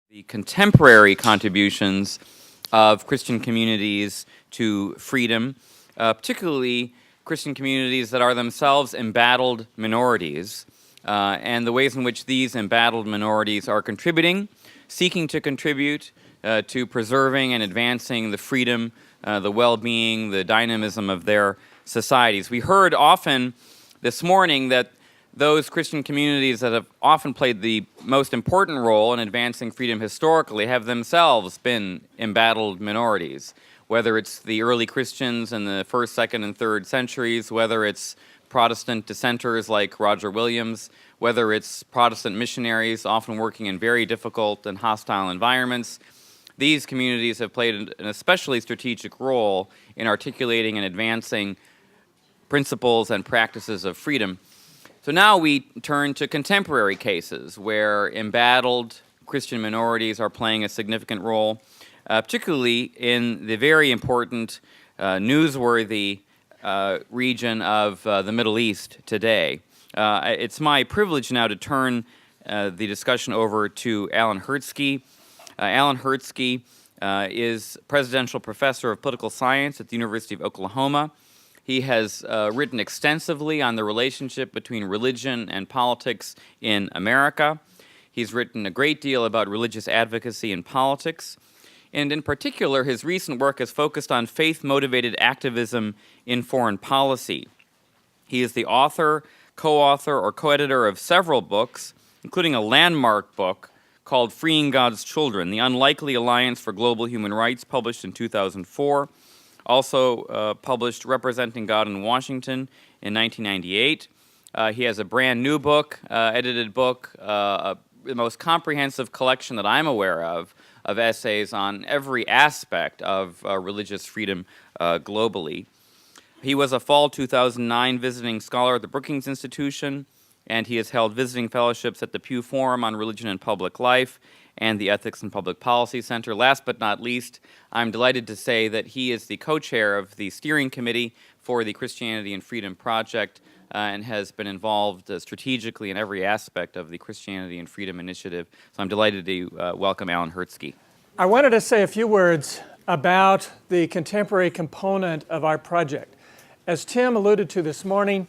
The contemporary contributions of Christian communities to freedom, particularly Christian communities that are themselves embattled minorities, and the ways in which these embattled minorities are contributing, seeking to contribute to preserving and advancing the freedom, the well-being, the dynamism of their societies. We heard often this morning that those Christian communities that have often played the most important role in advancing freedom historically have themselves been embattled minorities, whether it's the early Christians in the 1st, 2nd, and 3rd centuries, whether it's Protestant dissenters like Roger Williams, whether it's Protestant missionaries often working in very difficult and hostile environments. These communities have played an especially strategic role in articulating and advancing principles and practices of freedom. So now we turn to contemporary cases where embattled Christian minorities are playing a significant role, particularly in the very important, newsworthy region of the Middle East today. It's my privilege now to turn the discussion over to Alan Hertzke. Alan Hertzke is Presidential Professor of Political Science at the University of Oklahoma. He has written extensively on the relationship between religion and politics in America. He's written a great deal about religious advocacy in politics. And in particular, his recent work has focused on faith-motivated activism in foreign policy. He is the author, co-author, or co-editor of several books, including a landmark book called Freeing God's Children, The Unlikely Alliance for Global Human Rights, published in 2004. Also published Representing God in Washington in 1998. He has a brand new book, edited book, the most comprehensive collection that I'm aware of essays on every aspect of religious freedom globally. He was a fall 2009 visiting scholar at the Brookings Institution, and he has held visiting fellowships at the Pew Forum on Religion and Public Life and the Ethics and Public Policy Center. Last but not least, I'm delighted to say that he is the co-chair of the steering committee for the Christianity and Freedom Project and has been involved strategically in every aspect of the Christianity and Freedom Initiative. So I'm delighted to welcome Alan Hertzke. I wanted to say a few words about the contemporary component of our project. As Tim alluded to this morning,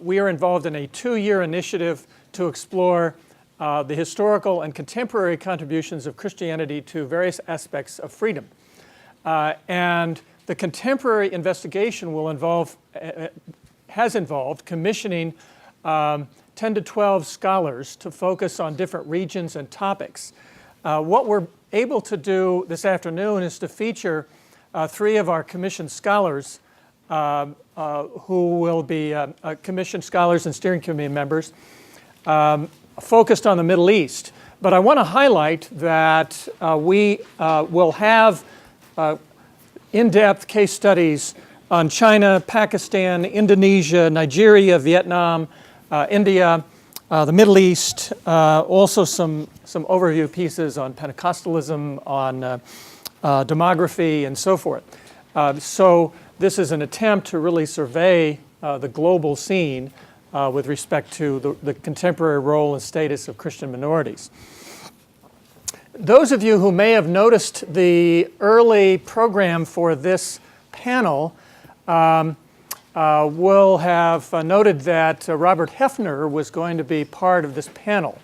we are involved in a 2-year initiative to explore the historical and contemporary contributions of Christianity to various aspects of freedom. And the contemporary investigation has involved commissioning 10 to 12 scholars to focus on different regions and topics. What we're able to do this afternoon is to feature 3 of our commissioned scholars who will be commissioned scholars and steering committee members focused on the Middle East. But I want to highlight that we will have in-depth case studies on China, Pakistan, Indonesia, Nigeria, Vietnam, India, the Middle East, also some overview pieces on Pentecostalism, on demography, and so forth. So this is an attempt to really survey the global scene with respect to the contemporary role and status of Christian minorities. Those of you who may have noticed the early program for this panel will have noted that Robert Hefner was going to be part of this panel.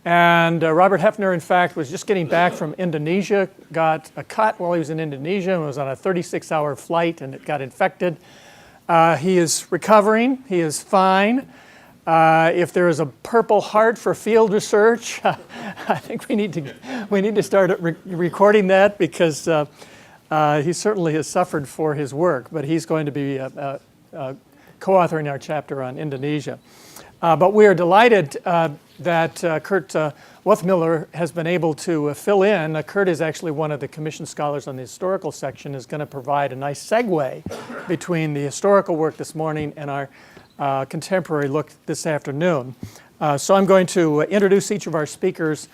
And Robert Hefner, in fact, was just getting back from Indonesia, got a cut while he was in Indonesia, and was on a 36-hour flight, and it got infected. He is recovering. He is fine. If there is a Purple Heart for field research, I think we need to start recording that, because he certainly has suffered for his work. But he's going to be co-authoring our chapter on Indonesia. But we are delighted that Kurt Wuthmiller has been able to fill in. Kurt is actually one of the commissioned scholars on the historical section, is going to provide a nice segue between the historical work this morning and our contemporary look this afternoon. So I'm going to introduce each of our speakers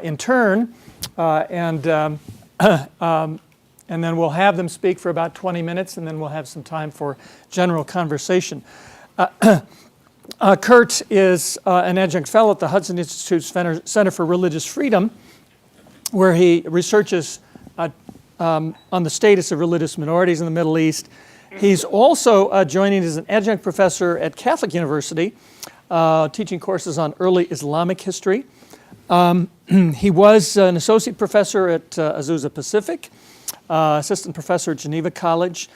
in turn, and then we'll have them speak for about 20 minutes, and then we'll have some time for general conversation. Kurt is an adjunct fellow at the Hudson Institute's Center for Religious Freedom, where he researches on the status of religious minorities in the Middle East. He's also joining as an adjunct professor at Catholic University, teaching courses on early Islamic history. He was an associate professor at Azusa Pacific, assistant professor at Geneva College,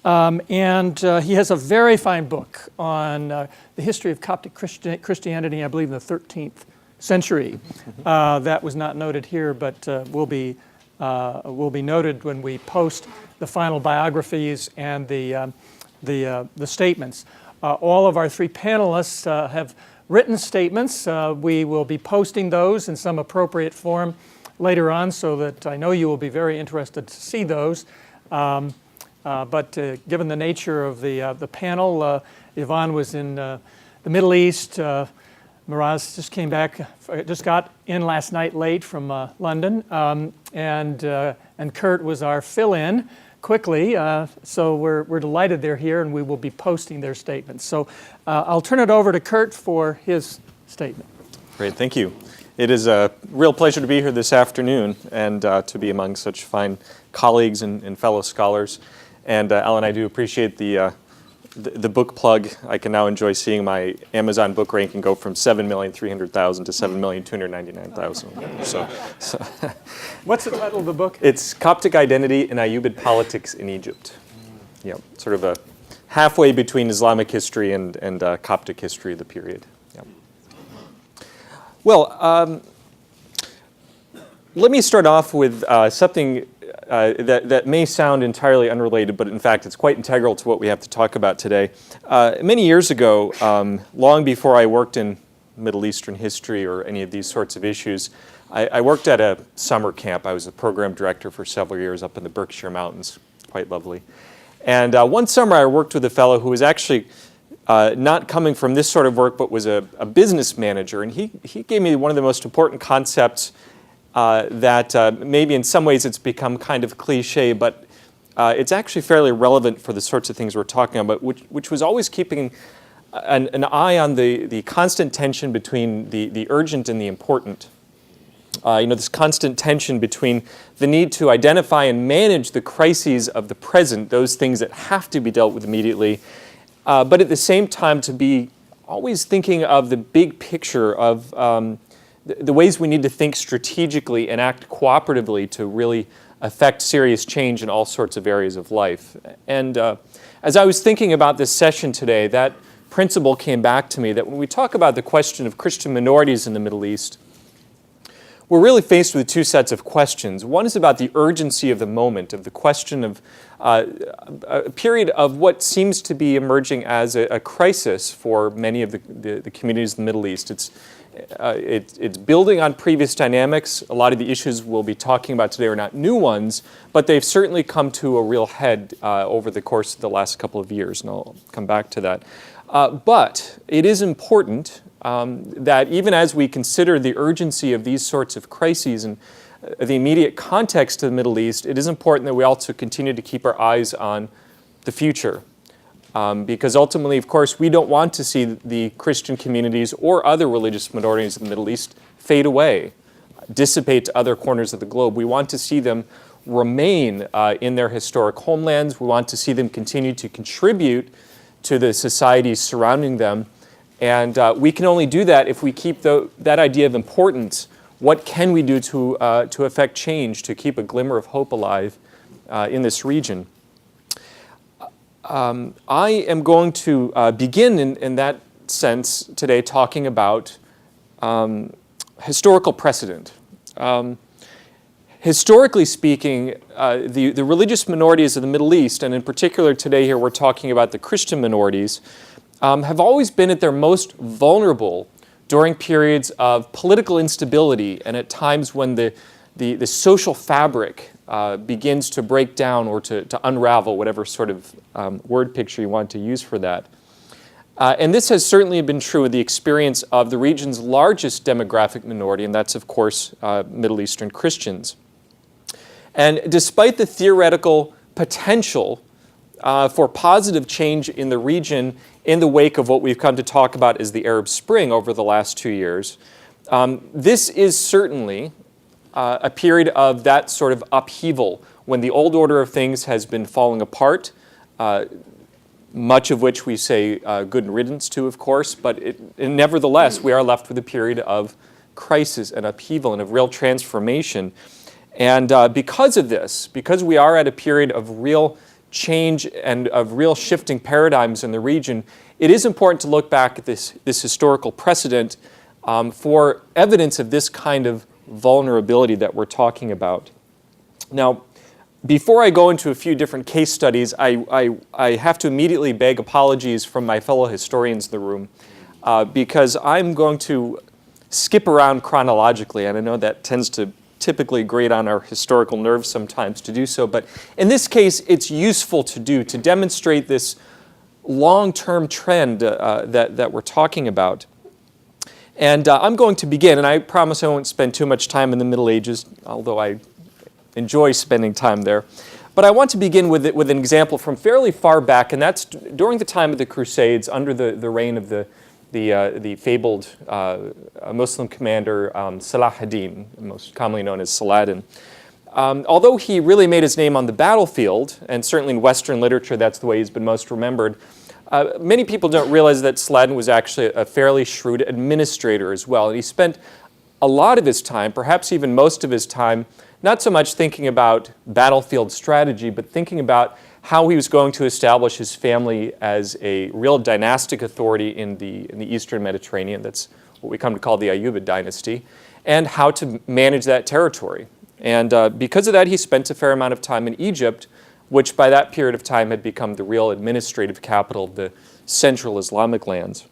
and he has a very fine book on the history of Coptic Christianity, I believe in the 13th century. That was not noted here, but will be noted when we post the final biographies and the statements. All of our three panelists have written statements. We will be posting those in some appropriate form later on, so that I know you will be very interested to see those. But given the nature of the panel, Yvonne was in the Middle East. Miraz just got in last night late from London, and Kurt was our fill-in quickly. So we're delighted they're here, and we will be posting their statements. So I'll turn it over to Kurt for his statement. Great, thank you. It is a real pleasure to be here this afternoon and to be among such fine colleagues and fellow scholars. And Alan, I do appreciate the book plug. I can now enjoy seeing my Amazon book ranking go from 7,300,000 to 7,299,000. So. What's the title of the book? It's Coptic Identity and Ayyubid Politics in Egypt. Yeah, sort of a halfway between Islamic history and Coptic history of the period. Yeah. Well, let me start off with something that may sound entirely unrelated, but in fact it's quite integral to what we have to talk about today. Many years ago, long before I worked in Middle Eastern history or any of these sorts of issues, I worked at a summer camp. I was a program director for several years up in the Berkshire Mountains, quite lovely. And one summer I worked with a fellow who was actually not coming from this sort of work, but was a business manager. And he gave me one of the most important concepts that maybe in some ways it's become kind of cliche, but it's actually fairly relevant for the sorts of things we're talking about, which was always keeping an eye on the constant tension between the urgent and the important. This constant tension between the need to identify and manage the crises of the present, those things that have to be dealt with immediately, but at the same time to be always thinking of the big picture of the ways we need to think strategically and act cooperatively to really affect serious change in all sorts of areas of life. And as I was thinking about this session today, that principle came back to me that when we talk about the question of Christian minorities in the Middle East, we're really faced with two sets of questions. One is about the urgency of the moment, of the question of a period of what seems to be emerging as a crisis for many of the communities in the Middle East. It's building on previous dynamics. A lot of the issues we'll be talking about today are not new ones, but they've certainly come to a real head over the course of the last couple of years, and I'll come back to that. But it is important that even as we consider the urgency of these sorts of crises and the immediate context of the Middle East, it is important that we also continue to keep our eyes on the future. Because ultimately, of course, we don't want to see the Christian communities or other religious minorities in the Middle East fade away, dissipate to other corners of the globe. We want to see them remain in their historic homelands. We want to see them continue to contribute to the societies surrounding them. And we can only do that if we keep that idea of importance. What can we do to affect change, to keep a glimmer of hope alive in this region? I am going to begin in that sense today talking about historical precedent. Historically speaking, the religious minorities of the Middle East, and in particular today here we're talking about the Christian minorities, have always been at their most vulnerable during periods of political instability and at times when the social fabric begins to break down or to unravel, whatever sort of word picture you want to use for that. And this has certainly been true of the experience of the region's largest demographic minority, and that's, of course, Middle Eastern Christians. And despite the theoretical potential for positive change in the region in the wake of what we've come to talk about as the Arab Spring over the last 2 years, this is certainly a period of that sort of upheaval when the old order of things has been falling apart, much of which we say good riddance to, of course, but nevertheless, we are left with a period of crisis and upheaval and of real transformation. And because of this, because we are at a period of real change and of real shifting paradigms in the region, it is important to look back at this historical precedent for evidence of this kind of vulnerability that we're talking about. Now, before I go into a few different case studies, I have to immediately beg apologies from my fellow historians in the room because I'm going to skip around chronologically, and I know that tends to typically grate on our historical nerves sometimes to do so, but in this case, it's useful to do to demonstrate this long-term trend that we're talking about. And I'm going to begin, and I promise I won't spend too much time in the Middle Ages, although I enjoy spending time there. But I want to begin with an example from fairly far back, and that's during the time of the Crusades, under the reign of the fabled Muslim commander Salah ad-Din, most commonly known as Saladin. Although he really made his name on the battlefield, and certainly in Western literature that's the way he's been most remembered, many people don't realize that Saladin was actually a fairly shrewd administrator as well. And he spent a lot of his time, perhaps even most of his time, not so much thinking about battlefield strategy, but thinking about how he was going to establish his family as a real dynastic authority in the Eastern Mediterranean. That's what we come to call the Ayyubid dynasty, and how to manage that territory. And because of that, he spent a fair amount of time in Egypt, which by that period of time had become the real administrative capital of the Central Islamic lands.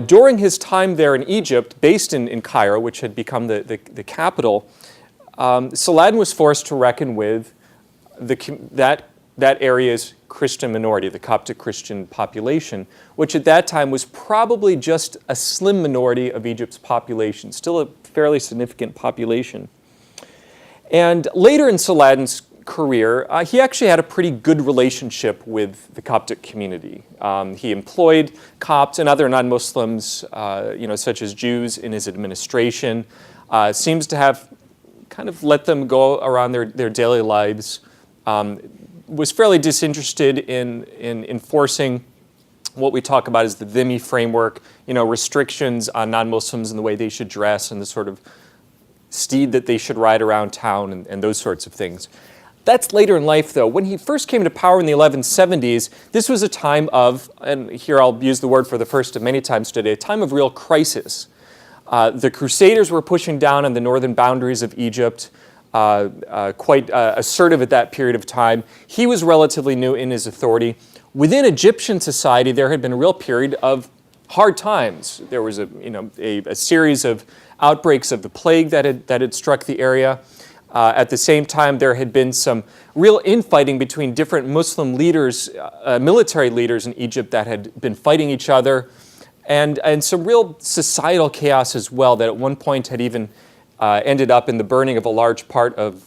During his time there in Egypt, based in Cairo, which had become the capital, Saladin was forced to reckon with that area's Christian minority, the Coptic Christian population, which at that time was probably just a slim minority of Egypt's population, still a fairly significant population. And later in Saladin's career, he actually had a pretty good relationship with the Coptic community. He employed Copts and other non-Muslims, such as Jews, in his administration. Seems to have kind of let them go around their daily lives. Was fairly disinterested in enforcing what we talk about as the dhimmi framework, restrictions on non-Muslims and the way they should dress and the sort of steed that they should ride around town and those sorts of things. That's later in life, though. When he first came to power in the 1170s, this was a time of, and here I'll use the word for the first of many times today, a time of real crisis. The Crusaders were pushing down on the northern boundaries of Egypt, quite assertive at that period of time. He was relatively new in his authority. Within Egyptian society, there had been a real period of hard times. There was a series of outbreaks of the plague that had struck the area. At the same time, there had been some real infighting between different Muslim leaders, military leaders in Egypt that had been fighting each other, and some real societal chaos as well that at one point had even ended up in the burning of a large part of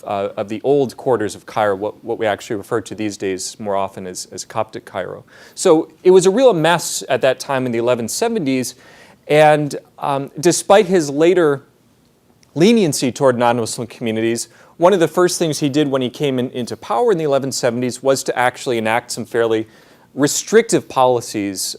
the old quarters of Cairo, what we actually refer to these days more often as Coptic Cairo. So it was a real mess at that time in the 1170s, and despite his later leniency toward non-Muslim communities, one of the first things he did when he came into power in the 1170s was to actually enact some fairly restrictive policies,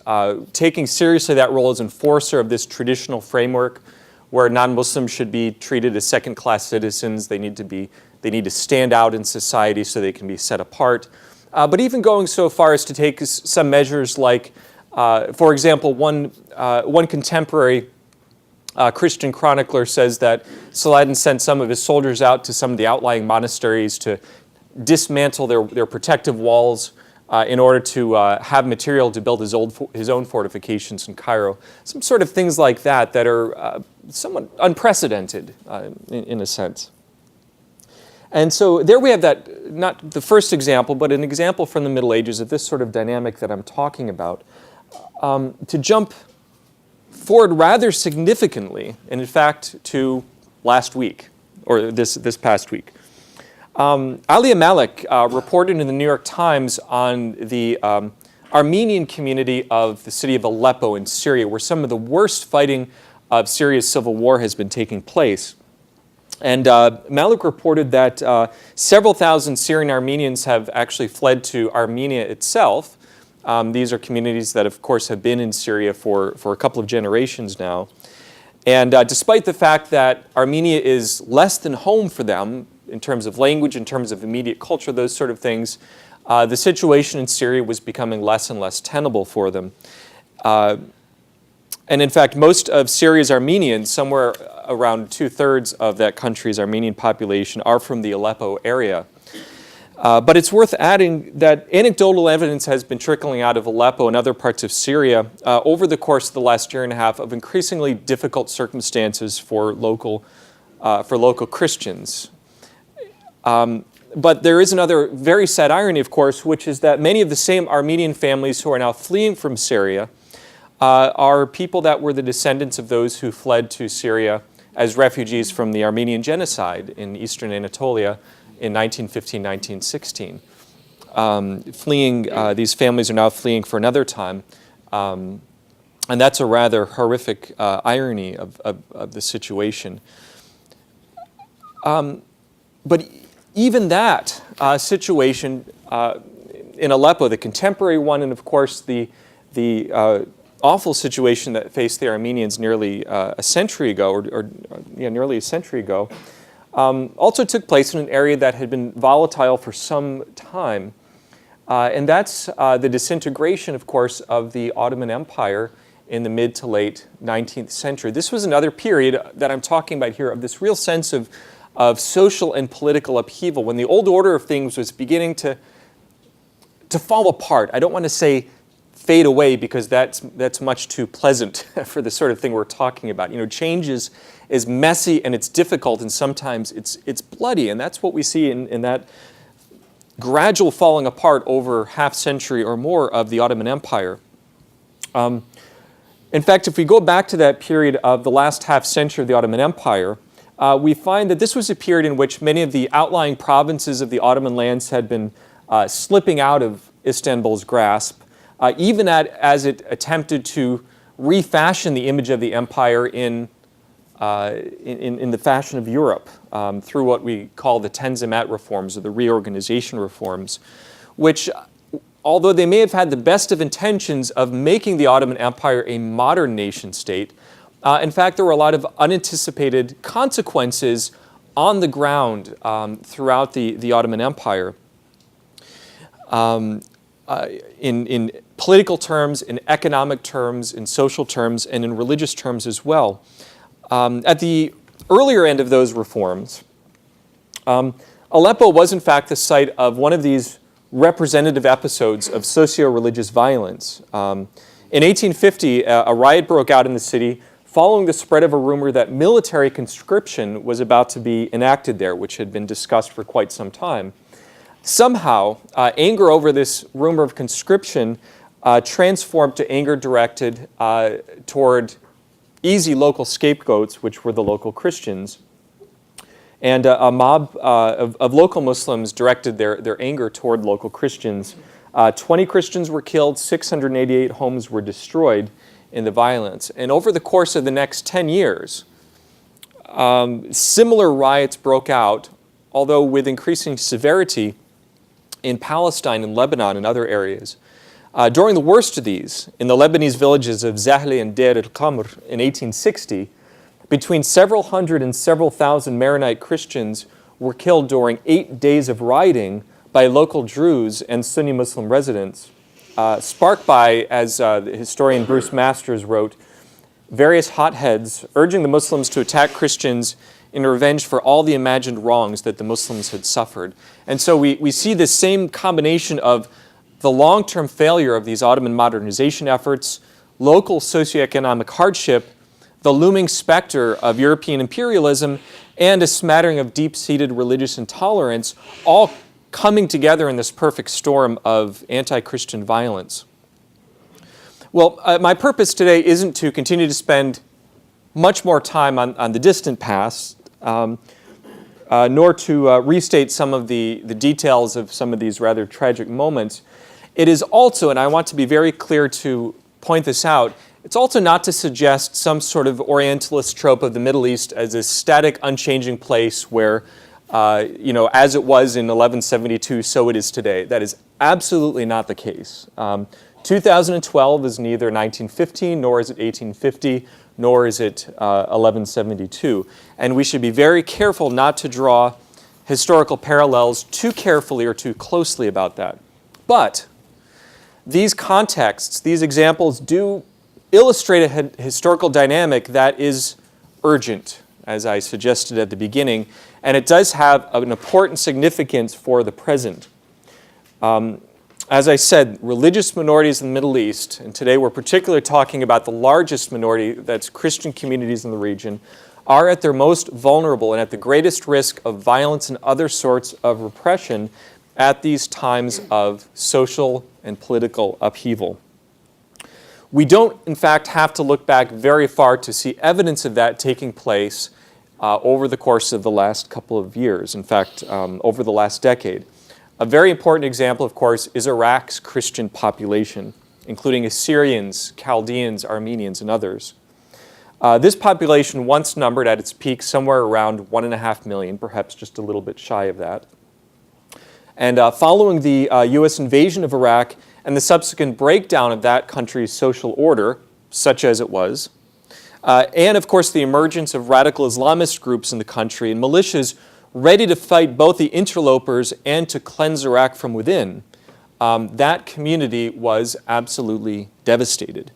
taking seriously that role as enforcer of this traditional framework where non-Muslims should be treated as second-class citizens. They need to stand out in society so they can be set apart. But even going so far as to take some measures like, for example, one contemporary Christian chronicler says that Saladin sent some of his soldiers out to some of the outlying monasteries to dismantle their protective walls in order to have material to build his own fortifications in Cairo. Some sort of things like that are somewhat unprecedented in a sense. And so there we have that, not the first example, but an example from the Middle Ages of this sort of dynamic that I'm talking about. To jump forward rather significantly, and in fact to last week, or this past week. Ali Malik reported in the New York Times on the Armenian community of the city of Aleppo in Syria, where some of the worst fighting of Syria's civil war has been taking place. And Malik reported that several thousand Syrian Armenians have actually fled to Armenia itself. These are communities that, of course, have been in Syria for a couple of generations now. And despite the fact that Armenia is less than home for them in terms of language, in terms of immediate culture, those sort of things, the situation in Syria was becoming less and less tenable for them. And in fact, most of Syria's Armenians, somewhere around 2/3 of that country's Armenian population, are from the Aleppo area. But it's worth adding that anecdotal evidence has been trickling out of Aleppo and other parts of Syria over the course of the last year and a half of increasingly difficult circumstances for local Christians. But there is another very sad irony, of course, which is that many of the same Armenian families who are now fleeing from Syria are people that were the descendants of those who fled to Syria as refugees from the Armenian genocide in eastern Anatolia in 1915-1916. These families are now fleeing for another time, and that's a rather horrific irony of the situation. But even that situation in Aleppo, the contemporary one, and of course the awful situation that faced the Armenians nearly a century ago, nearly a century ago, also took place in an area that had been volatile for some time. And that's the disintegration, of course, of the Ottoman Empire in the mid to late 19th century. This was another period that I'm talking about here of this real sense of social and political upheaval, when the old order of things was beginning to fall apart. I don't want to say fade away, because that's much too pleasant for the sort of thing we're talking about. You know, change is messy and it's difficult, and sometimes it's bloody, and that's what we see in that gradual falling apart over half century or more of the Ottoman Empire. In fact, if we go back to that period of the last half century of the Ottoman Empire, we find that this was a period in which many of the outlying provinces of the Ottoman lands had been slipping out of Istanbul's grasp, even as it attempted to refashion the image of the empire in the fashion of Europe through what we call the Tanzimat reforms, or the reorganization reforms, which, although they may have had the best of intentions of making the Ottoman Empire a modern nation state, in fact, there were a lot of unanticipated consequences on the ground throughout the Ottoman Empire. In political terms, in economic terms, in social terms, and in religious terms as well. At the earlier end of those reforms, Aleppo was in fact the site of one of these representative episodes of socio-religious violence. In 1850, a riot broke out in the city following the spread of a rumor that military conscription was about to be enacted there, which had been discussed for quite some time. Somehow, anger over this rumor of conscription transformed to anger directed toward easy local scapegoats, which were the local Christians. And a mob of local Muslims directed their anger toward local Christians. 20 Christians were killed, 688 homes were destroyed in the violence. And over the course of the next 10 years, similar riots broke out, although with increasing severity, in Palestine and Lebanon and other areas. During the worst of these, in the Lebanese villages of Zahli and Deir el-Qamr in 1860, between several hundred and several thousand Maronite Christians were killed during 8 days of rioting by local Druze and Sunni Muslim residents, sparked by, as the historian Bruce Masters wrote, various hotheads urging the Muslims to attack Christians in revenge for all the imagined wrongs that the Muslims had suffered. And so we see this same combination of the long-term failure of these Ottoman modernization efforts, local socioeconomic hardship, the looming specter of European imperialism, and a smattering of deep-seated religious intolerance, all coming together in this perfect storm of anti-Christian violence. Well, my purpose today isn't to continue to spend much more time on the distant past, nor to restate some of the details of some of these rather tragic moments. It is also, and I want to be very clear to point this out, It's also not to suggest some sort of Orientalist trope of the Middle East as a static, unchanging place where, as it was in 1172, so it is today. That is absolutely not the case. 2012 is neither 1915, nor is it 1850, nor is it 1172. And we should be very careful not to draw historical parallels too carefully or too closely about that. But these contexts, these examples do illustrate a historical dynamic that is urgent, as I suggested at the beginning, and it does have an important significance for the present. As I said, religious minorities in the Middle East, and today we're particularly talking about the largest minority, that's Christian communities in the region, are at their most vulnerable and at the greatest risk of violence and other sorts of repression at these times of social and political upheaval. We don't, in fact, have to look back very far to see evidence of that taking place over the course of the last couple of years, in fact, over the last decade. A very important example, of course, is Iraq's Christian population, including Assyrians, Chaldeans, Armenians, and others. This population once numbered at its peak somewhere around 1.5 million, perhaps just a little bit shy of that. And following the U.S. invasion of Iraq and the subsequent breakdown of that country's social order, such as it was, and of course the emergence of radical Islamist groups in the country and militias ready to fight both the interlopers and to cleanse Iraq from within, that community was absolutely devastated.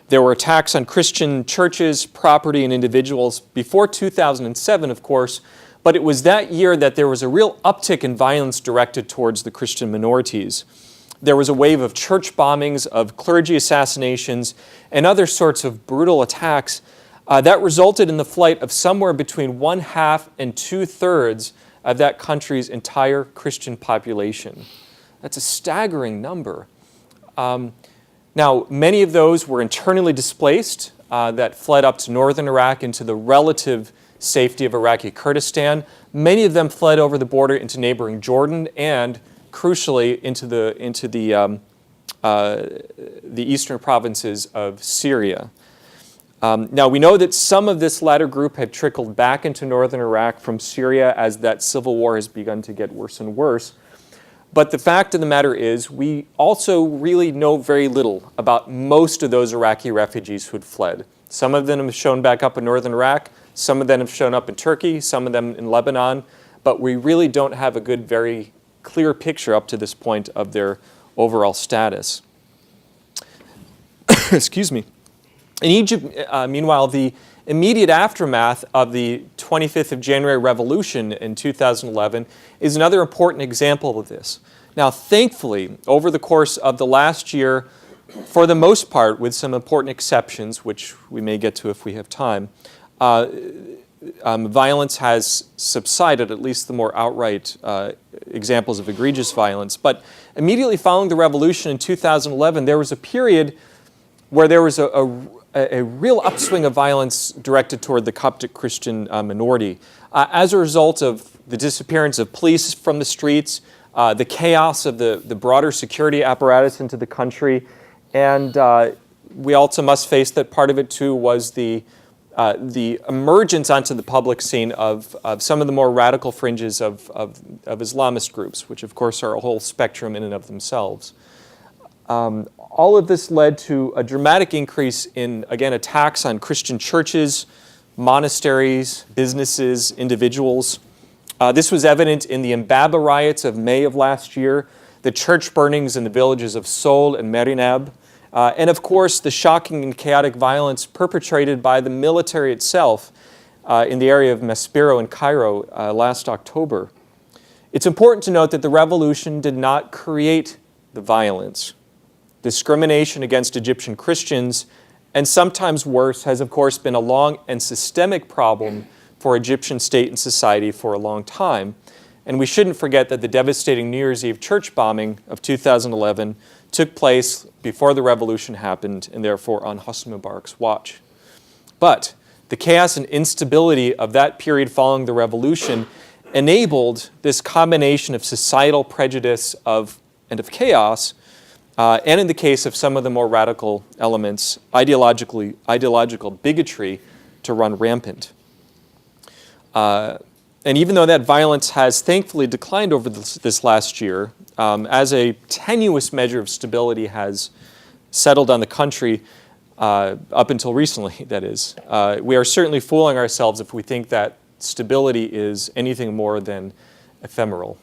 There were attacks on Christian churches, property, and individuals before 2007, of course, but it was that year that there was a real uptick in violence directed towards the Christian minorities. There was a wave of church bombings, of clergy assassinations, and other sorts of brutal attacks that resulted in the flight of somewhere between 1/2 and 2/3 of that country's entire Christian population. That's a staggering number. Now, many of those were internally displaced that fled up to northern Iraq into the relative safety of Iraqi Kurdistan. Many of them fled over the border into neighboring Jordan and, crucially, into the eastern provinces of Syria. Now, we know that some of this latter group had trickled back into northern Iraq from Syria as that civil war has begun to get worse and worse. But the fact of the matter is, we also really know very little about most of those Iraqi refugees who had fled. Some of them have shown back up in northern Iraq, some of them have shown up in Turkey, some of them in Lebanon, but we really don't have a good, very clear picture up to this point of their overall status. Excuse me. In Egypt, meanwhile, the immediate aftermath of the 25th of January revolution in 2011 is another important example of this. Now, thankfully, over the course of the last year, for the most part, with some important exceptions, which we may get to if we have time, violence has subsided, at least the more outright examples of egregious violence. But immediately following the revolution in 2011, there was a period where there was a real upswing of violence directed toward the Coptic Christian minority. As a result of the disappearance of police from the streets, the chaos of the broader security apparatus into the country, and we also must face that part of it too was the emergence onto the public scene of some of the more radical fringes of Islamist groups, which of course are a whole spectrum in and of themselves. All of this led to a dramatic increase in, again, attacks on Christian churches, monasteries, businesses, individuals. This was evident in the Mbaba riots of May of last year, the church burnings in the villages of Sol and Merinab, and of course the shocking and chaotic violence perpetrated by the military itself in the area of Maspero in Cairo last October. It's important to note that the revolution did not create the violence. Discrimination against Egyptian Christians, and sometimes worse, has of course been a long and systemic problem for Egyptian state and society for a long time. And we shouldn't forget that the devastating New Year's Eve church bombing of 2011 took place before the revolution happened, and therefore on Hosni Mubarak's watch. But the chaos and instability of that period following the revolution enabled this combination of societal prejudice and of chaos and in the case of some of the more radical elements, ideological bigotry to run rampant. And even though that violence has thankfully declined over this last year, as a tenuous measure of stability has settled on the country, up until recently, that is, we are certainly fooling ourselves if we think that stability is anything more than ephemeral.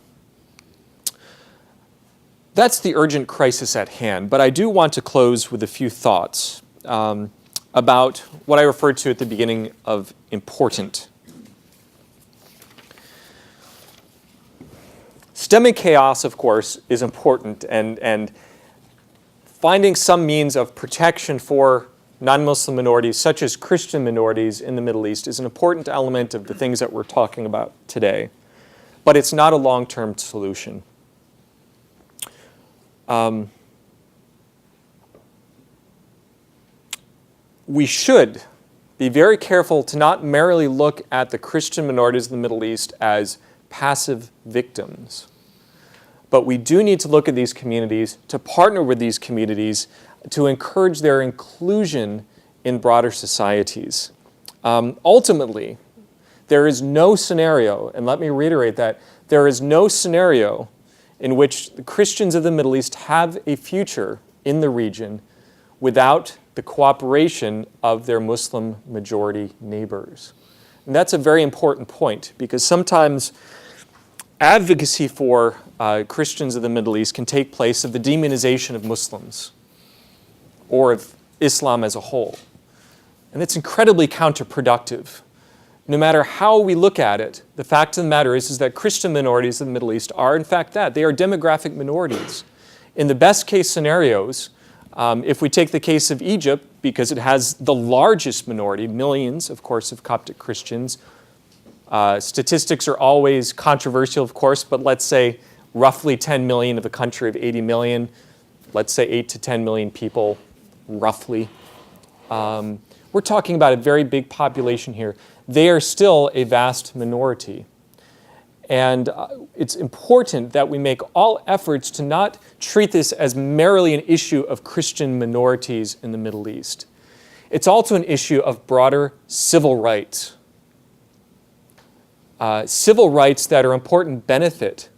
That's the urgent crisis at hand, but I do want to close with a few thoughts about what I referred to at the beginning of important. Stemming chaos, of course, is important, and finding some means of protection for non-Muslim minorities, such as Christian minorities in the Middle East, is an important element of the things that we're talking about today. But it's not a long-term solution. We should be very careful to not merely look at the Christian minorities in the Middle East as passive victims. But we do need to look at these communities, to partner with these communities, to encourage their inclusion in broader societies. Ultimately, there is no scenario, and let me reiterate that, there is no scenario in which the Christians of the Middle East have a future in the region without the cooperation of their Muslim majority neighbors. And that's a very important point, because sometimes advocacy for Christians of the Middle East can take place of the demonization of Muslims or of Islam as a whole. And it's incredibly counterproductive. No matter how we look at it, the fact of the matter is that Christian minorities in the Middle East are in fact that. They are demographic minorities. In the best case scenarios, if we take the case of Egypt, because it has the largest minority, millions, of course, of Coptic Christians, statistics are always controversial, of course, but let's say roughly 10 million of a country of 80 million, let's say 8 to 10 million people, roughly. We're talking about a very big population here. They are still a vast minority. And it's important that we make all efforts to not treat this as merely an issue of Christian minorities in the Middle East. It's also an issue of broader civil rights. Civil rights that are important benefit,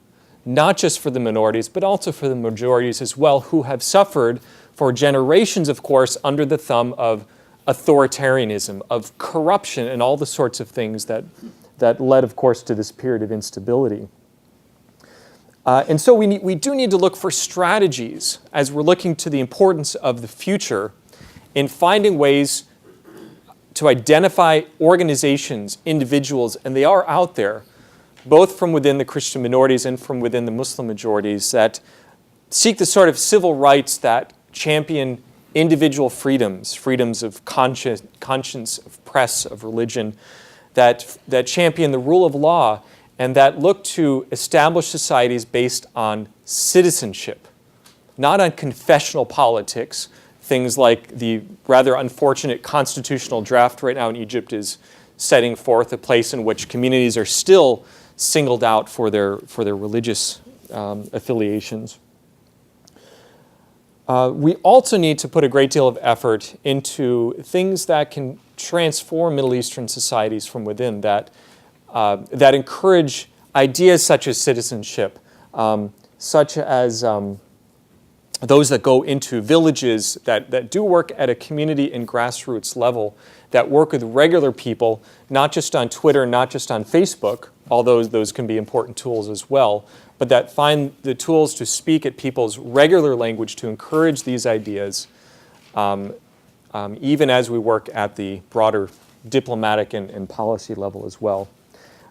not just for the minorities, but also for the majorities as well, who have suffered for generations, of course, under the thumb of authoritarianism, of corruption, and all the sorts of things that led, of course, to this period of instability. And so we do need to look for strategies as we're looking to the importance of the future in finding ways to identify organizations, individuals, and they are out there, both from within the Christian minorities and from within the Muslim majorities, that seek the sort of civil rights that champion individual freedoms, freedoms of conscience, of press, of religion, that champion the rule of law, and that look to establish societies based on citizenship, not on confessional politics. Things like the rather unfortunate constitutional draft right now in Egypt is setting forth a place in which communities are still singled out for their religious affiliations. We also need to put a great deal of effort into things that can transform Middle Eastern societies from within, that encourage ideas such as citizenship, such as those that go into villages, that do work at a community and grassroots level, that work with regular people, not just on Twitter, not just on Facebook, although those can be important tools as well, but that find the tools to speak at people's regular language to encourage these ideas, even as we work at the broader diplomatic and policy level as well.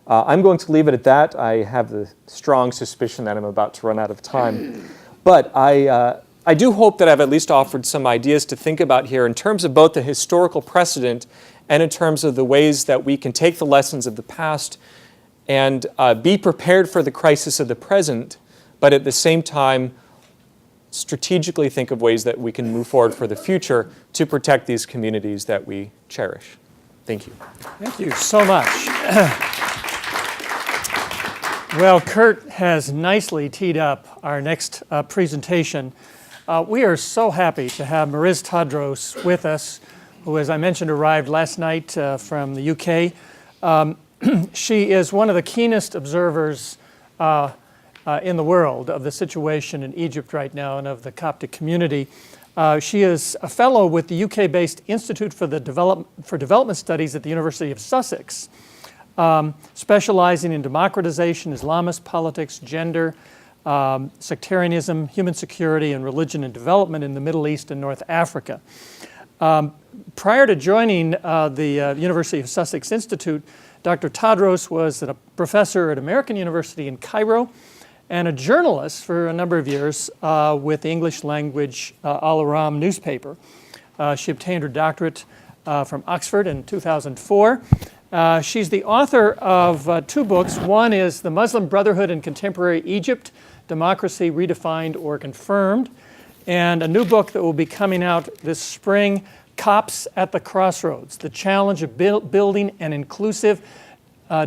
I'm going to leave it at that. I have the strong suspicion that I'm about to run out of time. But I do hope that I've at least offered some ideas to think about here in terms of both the historical precedent and in terms of the ways that we can take the lessons of the past and be prepared for the crisis of the present, but at the same time strategically think of ways that we can move forward for the future to protect these communities that we cherish. Thank you. Thank you so much. Well, Kurt has nicely teed up our next presentation. We are so happy to have Mariz Tadros with us, who, as I mentioned, arrived last night from the UK. She is one of the keenest observers in the world of the situation in Egypt right now and of the Coptic community. She is a fellow with the UK-based Institute for Development Studies at the University of Sussex, specializing in democratization, Islamist politics, gender, sectarianism, human security, and religion and development in the Middle East and North Africa. Prior to joining the University of Sussex Institute, Dr. Tadros was a professor at American University in Cairo and a journalist for a number of years with the English language Al Aram newspaper. She obtained her doctorate from Oxford in 2004. She's the author of two books. One is The Muslim Brotherhood in Contemporary Egypt, Democracy Redefined or Confirmed, and a new book that will be coming out this spring, Copts at the Crossroads, The Challenge of Building an Inclusive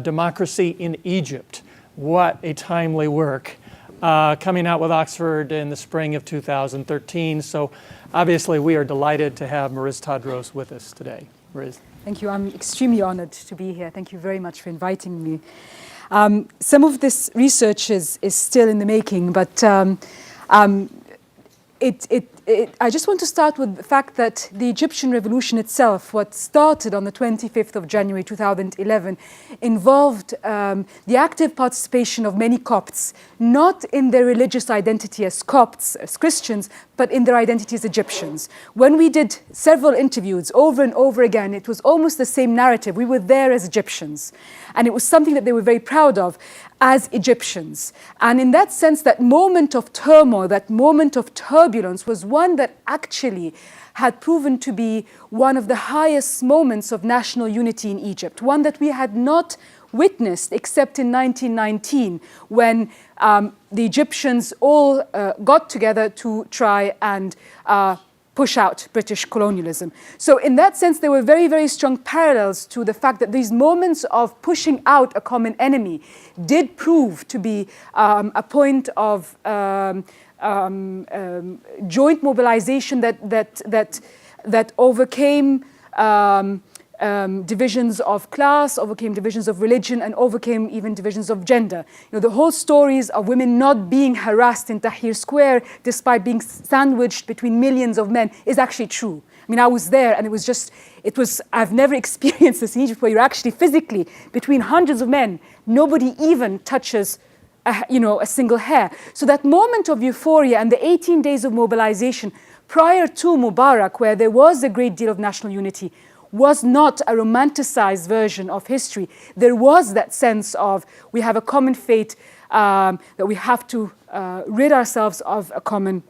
Democracy in Egypt. What a timely work. Coming out with Oxford in the spring of 2013. So obviously we are delighted to have Mariz Tadros with us today. Mariz. Thank you. I'm extremely honored to be here. Thank you very much for inviting me. Some of this research is still in the making, but I just want to start with the fact that the Egyptian revolution itself, what started on the 25th of January 2011, involved the active participation of many Copts, not in their religious identity as Copts, as Christians, but in their identity as Egyptians. When we did several interviews over and over again, it was almost the same narrative. We were there as Egyptians. And it was something that they were very proud of as Egyptians. And in that sense, that moment of turmoil, that moment of turbulence was one that actually had proven to be one of the highest moments of national unity in Egypt, one that we had not witnessed except in 1919 when the Egyptians all got together to try and push out British colonialism. So in that sense, there were very, very strong parallels to the fact that these moments of pushing out a common enemy did prove to be a point of joint mobilization that overcame divisions of class, overcame divisions of religion, and overcame even divisions of gender. You know, the whole stories of women not being harassed in Tahrir Square despite being sandwiched between millions of men is actually true. I mean, I was there, and I've never experienced this in Egypt, where you're actually physically between hundreds of men. Nobody even touches a single hair. So that moment of euphoria and the 18 days of mobilization prior to Mubarak, where there was a great deal of national unity, was not a romanticized version of history. There was that sense of we have a common fate, that we have to rid ourselves of a common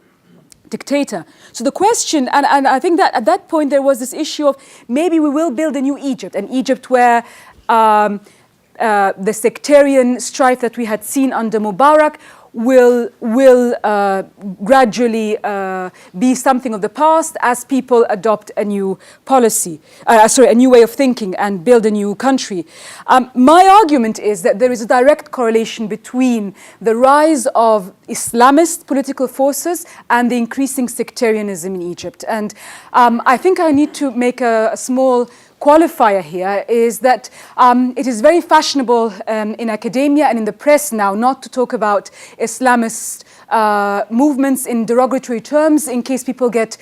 dictator. So the question, and I think that at that point there was this issue of maybe we will build a new Egypt, an Egypt where the sectarian strife that we had seen under Mubarak will gradually be something of the past as people adopt a new policy, a new way of thinking and build a new country. My argument is that there is a direct correlation between the rise of Islamist political forces and the increasing sectarianism in Egypt. And I think I need to make a small qualifier here is that it is very fashionable in academia and in the press now not to talk about Islamist movements in derogatory terms in case people get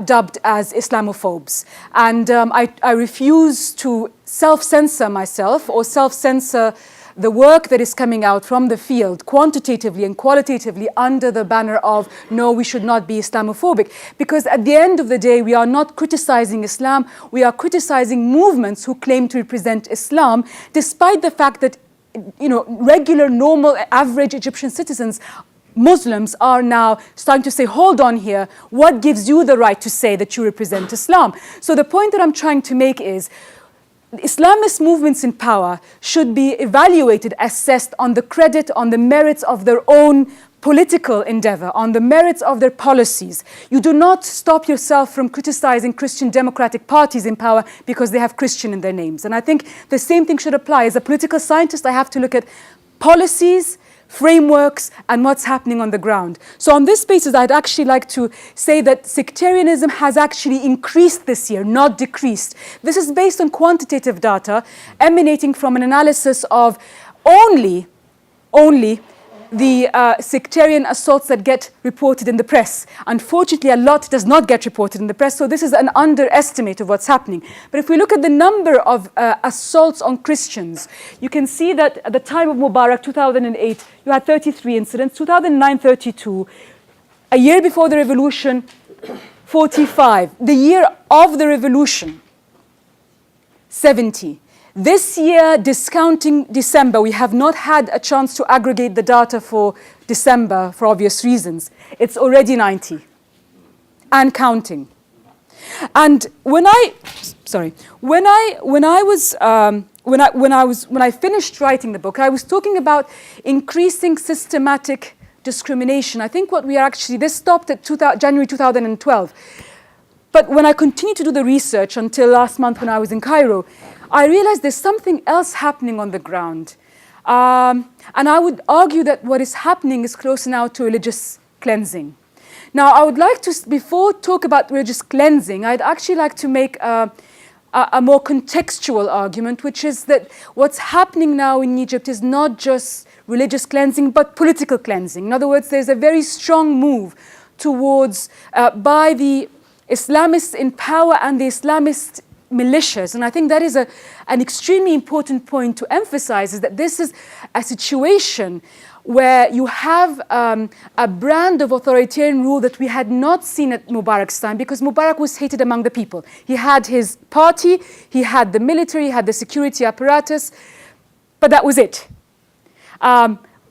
dubbed as Islamophobes. And I refuse to self-censor myself or self-censor the work that is coming out from the field quantitatively and qualitatively under the banner of no, we should not be Islamophobic. Because at the end of the day, we are not criticizing Islam, we are criticizing movements who claim to represent Islam, despite the fact that regular, normal, average Egyptian citizens, Muslims, are now starting to say, hold on here, what gives you the right to say that you represent Islam? So the point that I'm trying to make is Islamist movements in power should be evaluated, assessed on the credit, on the merits of their own political endeavor, on the merits of their policies. You do not stop yourself from criticizing Christian democratic parties in power because they have Christian in their names. And I think the same thing should apply. As a political scientist, I have to look at policies, frameworks, and what's happening on the ground. So on this basis, I'd actually like to say that sectarianism has actually increased this year, not decreased. This is based on quantitative data emanating from an analysis of only the sectarian assaults that get reported in the press. Unfortunately, a lot does not get reported in the press, so this is an underestimate of what's happening. But if we look at the number of assaults on Christians, you can see that at the time of Mubarak, 2008, you had 33 incidents, 2009, 32, a year before the revolution, 45, the year of the revolution, 70. This year, discounting December, we have not had a chance to aggregate the data for December for obvious reasons. It's already 90 and counting. And when I finished writing the book, I was talking about increasing systematic discrimination. I think what we are actually, this stopped at January 2012. But when I continued to do the research until last month when I was in Cairo, I realized there's something else happening on the ground. And I would argue that what is happening is closer now to religious cleansing. Now, I would like to, before talk about religious cleansing, I'd actually like to make a more contextual argument, which is that what's happening now in Egypt is not just religious cleansing, but political cleansing. In other words, there's a very strong move towards, by the Islamists in power and the Islamist militias, and I think that is an extremely important point to emphasize, is that this is a situation where you have a brand of authoritarian rule that we had not seen at Mubarak's time, because Mubarak was hated among the people. He had his party, he had the military, he had the security apparatus, but that was it.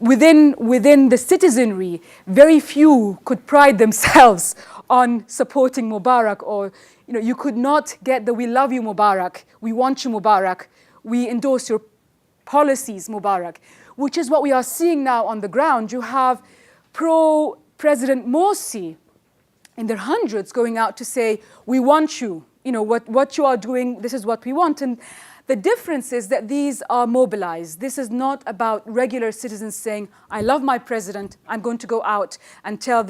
Within the citizenry, very few could pride themselves on supporting Mubarak, or you could not get the "we love you Mubarak, we want you Mubarak, we endorse your policies Mubarak," which is what we are seeing now on the ground. You have pro-President Morsi in their hundreds going out to say, "We want you, what you are doing, this is what we want." And the difference is that these are mobilized. This is not about regular citizens saying, "I love my president, I'm going to go out and tell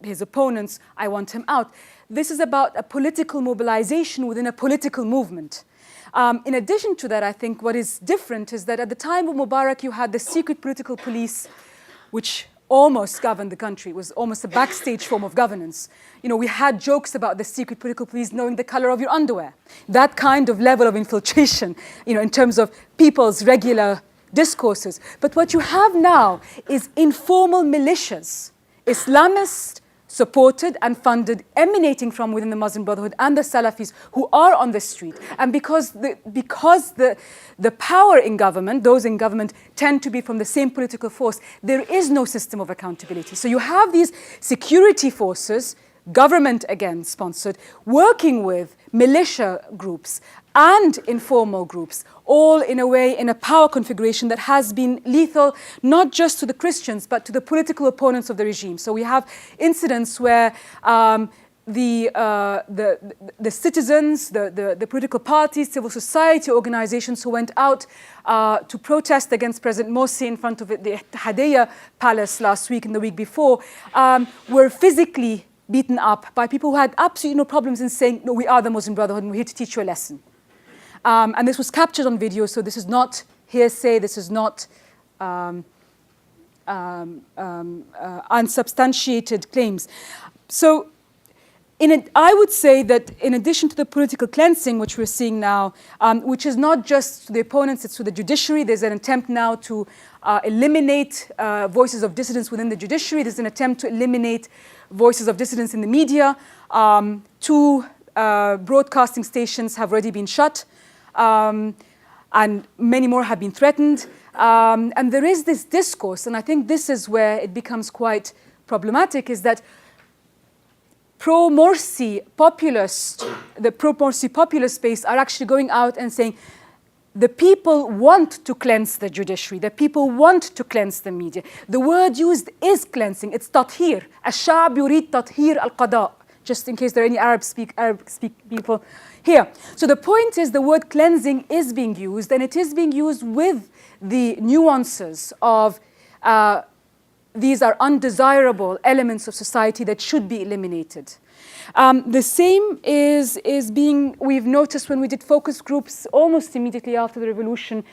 his opponents I want him out." This is about a political mobilization within a political movement. In addition to that, I think what is different is that at the time of Mubarak, you had the secret political police, which almost governed the country. It was almost a backstage form of governance. We had jokes about the secret political police knowing the color of your underwear. That kind of level of infiltration, in terms of people's regular discourses. But what you have now is informal militias, Islamist supported and funded, emanating from within the Muslim Brotherhood and the Salafis, who are on the street. And because the power in government, those in government, tend to be from the same political force, there is no system of accountability. So you have these security forces, government again sponsored, working with militia groups and informal groups, all in a way in a power configuration that has been lethal not just to the Christians but to the political opponents of the regime. So we have incidents where the citizens, the political parties, civil society organizations who went out to protest against President Morsi in front of the Hadaya Palace last week and the week before were physically beaten up by people who had absolutely no problems in saying, "No, we are the Muslim Brotherhood and we're here to teach you a lesson." And this was captured on video, so this is not hearsay, this is not unsubstantiated claims. So I would say that in addition to the political cleansing, which we're seeing now, which is not just to the opponents, it's to the judiciary. There's an attempt now to eliminate voices of dissidents within the judiciary. There's an attempt to eliminate voices of dissidents in the media. 2 broadcasting stations have already been shut, and many more have been threatened. And there is this discourse, and I think this is where it becomes quite problematic, is that pro-Morsi populist, the pro-Morsi populist space are actually going out and saying, the people want to cleanse the judiciary. The people want to cleanse the media. The word used is cleansing. It's tathir. الشعب يريد تطهير القضاء. Just in case there are any Arab speak people here. So the point is the word cleansing is being used, and it is being used with the nuances of these are undesirable elements of society that should be eliminated. The same is being, we've noticed when we did focus groups almost immediately after the revolution,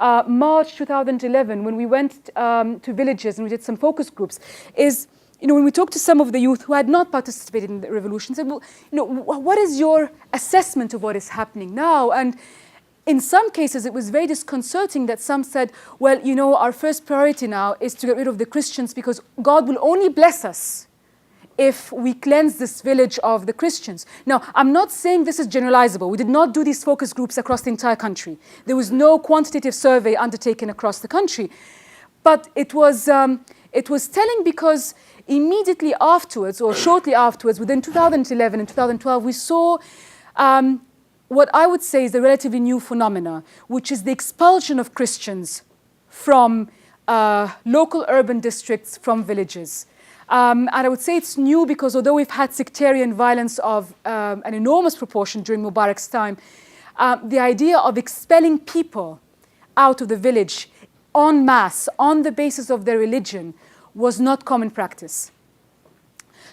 March 2011, when we went to villages and we did some focus groups, is, when we talked to some of the youth who had not participated in the revolution, said, well, what is your assessment of what is happening now? And in some cases, it was very disconcerting that some said, well, our first priority now is to get rid of the Christians because God will only bless us if we cleanse this village of the Christians. Now, I'm not saying this is generalizable. We did not do these focus groups across the entire country. There was no quantitative survey undertaken across the country. But it was telling because immediately afterwards, or shortly afterwards, within 2011 and 2012, we saw what I would say is a relatively new phenomena, which is the expulsion of Christians from local urban districts, from villages. And I would say it's new because although we've had sectarian violence of an enormous proportion during Mubarak's time, the idea of expelling people out of the village en masse on the basis of their religion was not common practice.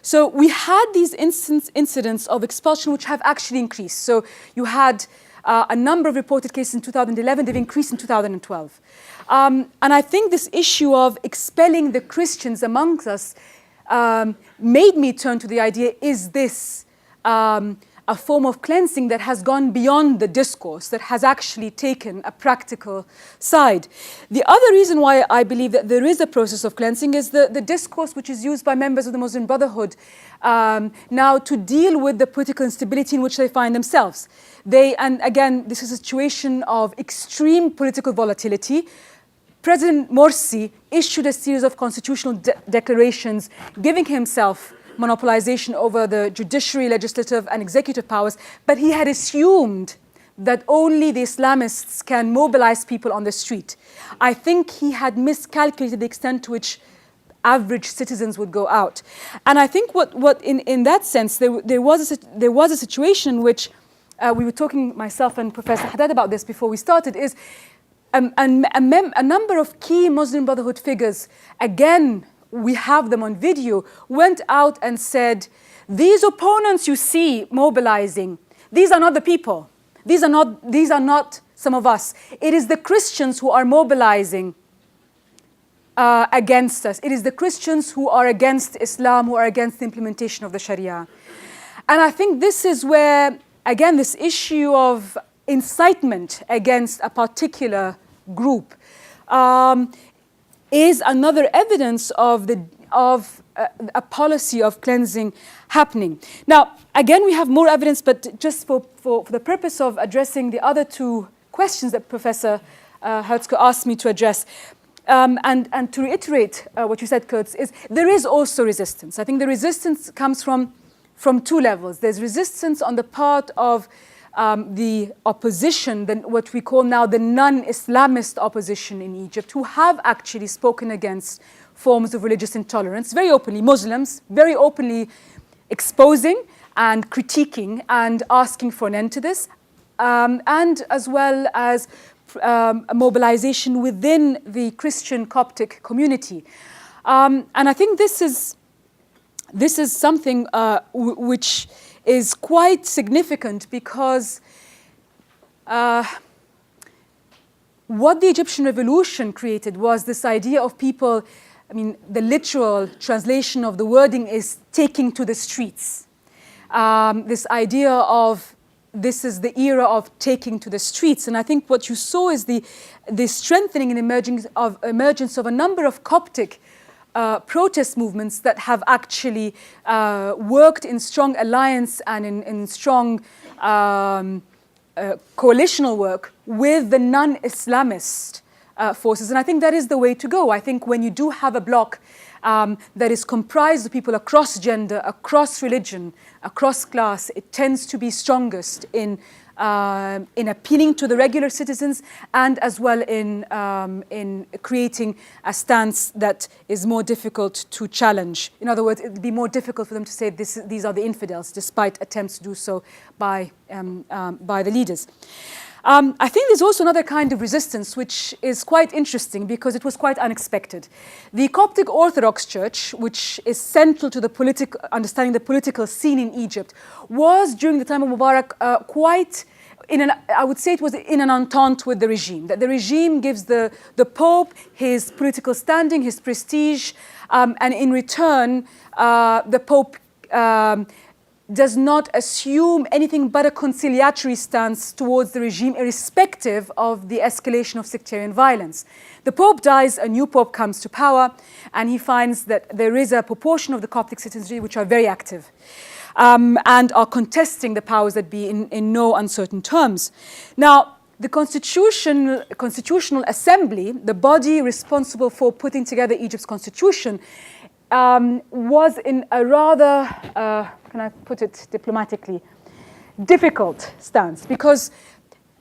So we had these incidents of expulsion which have actually increased. So you had a number of reported cases in 2011, they've increased in 2012. And I think this issue of expelling the Christians amongst us made me turn to the idea, is this a form of cleansing that has gone beyond the discourse, that has actually taken a practical side? The other reason why I believe that there is a process of cleansing is the discourse which is used by members of the Muslim Brotherhood now to deal with the political instability in which they find themselves. And again, this is a situation of extreme political volatility. President Morsi issued a series of constitutional declarations giving himself monopolization over the judiciary, legislative, and executive powers, but he had assumed that only the Islamists can mobilize people on the street. I think he had miscalculated the extent to which average citizens would go out. And I think what in that sense, there was a situation in which we were talking, myself and Professor Haddad, about this before we started, is a number of key Muslim Brotherhood figures, again, we have them on video, went out and said, these opponents you see mobilizing, these are not the people. These are not some of us. It is the Christians who are mobilizing against us. It is the Christians who are against Islam, who are against the implementation of the Sharia. And I think this is where, again, this issue of incitement against a particular group is another evidence of a policy of cleansing happening. Now, again, we have more evidence, but just for the purpose of addressing the other two questions that Professor Hertzke asked me to address, and to reiterate what you said, Kurtz, is there is also resistance. I think the resistance comes from two levels. There's resistance on the part of the opposition, what we call now the non-Islamist opposition in Egypt, who have actually spoken against forms of religious intolerance, very openly, Muslims, very openly exposing and critiquing and asking for an end to this, and as well as a mobilization within the Christian Coptic community. And I think this is something which is quite significant because what the Egyptian revolution created was this idea of people, I mean, the literal translation of the wording is taking to the streets. This idea of this is the era of taking to the streets. And I think what you saw is the strengthening and emergence of a number of Coptic protest movements that have actually worked in strong alliance and in strong coalitional work with the non-Islamist forces. And I think that is the way to go. I think when you do have a bloc that is comprised of people across gender, across religion, across class, it tends to be strongest in appealing to the regular citizens and as well in creating a stance that is more difficult to challenge. In other words, it would be more difficult for them to say these are the infidels, despite attempts to do so by the leaders. I think there's also another kind of resistance which is quite interesting because it was quite unexpected. The Coptic Orthodox Church, which is central to the understanding the political scene in Egypt, was during the time of Mubarak quite I would say it was in an entente with the regime, that the regime gives the Pope his political standing, his prestige, and in return, the Pope does not assume anything but a conciliatory stance towards the regime, irrespective of the escalation of sectarian violence. The Pope dies, a new Pope comes to power, and he finds that there is a proportion of the Coptic citizenry which are very active. And are contesting the powers that be in no uncertain terms. Now, the Constitutional Assembly, the body responsible for putting together Egypt's constitution, was in a rather, can I put it diplomatically, difficult stance because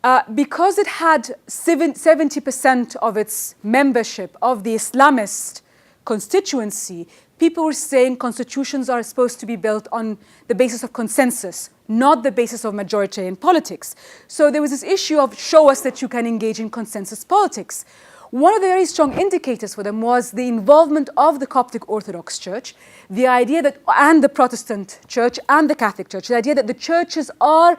it had 70% of its membership of the Islamist constituency. People were saying constitutions are supposed to be built on the basis of consensus, not the basis of majoritarian politics. So there was this issue of show us that you can engage in consensus politics. One of the very strong indicators for them was the involvement of the Coptic Orthodox Church, the idea that, and the Protestant Church and the Catholic Church, the idea that the churches are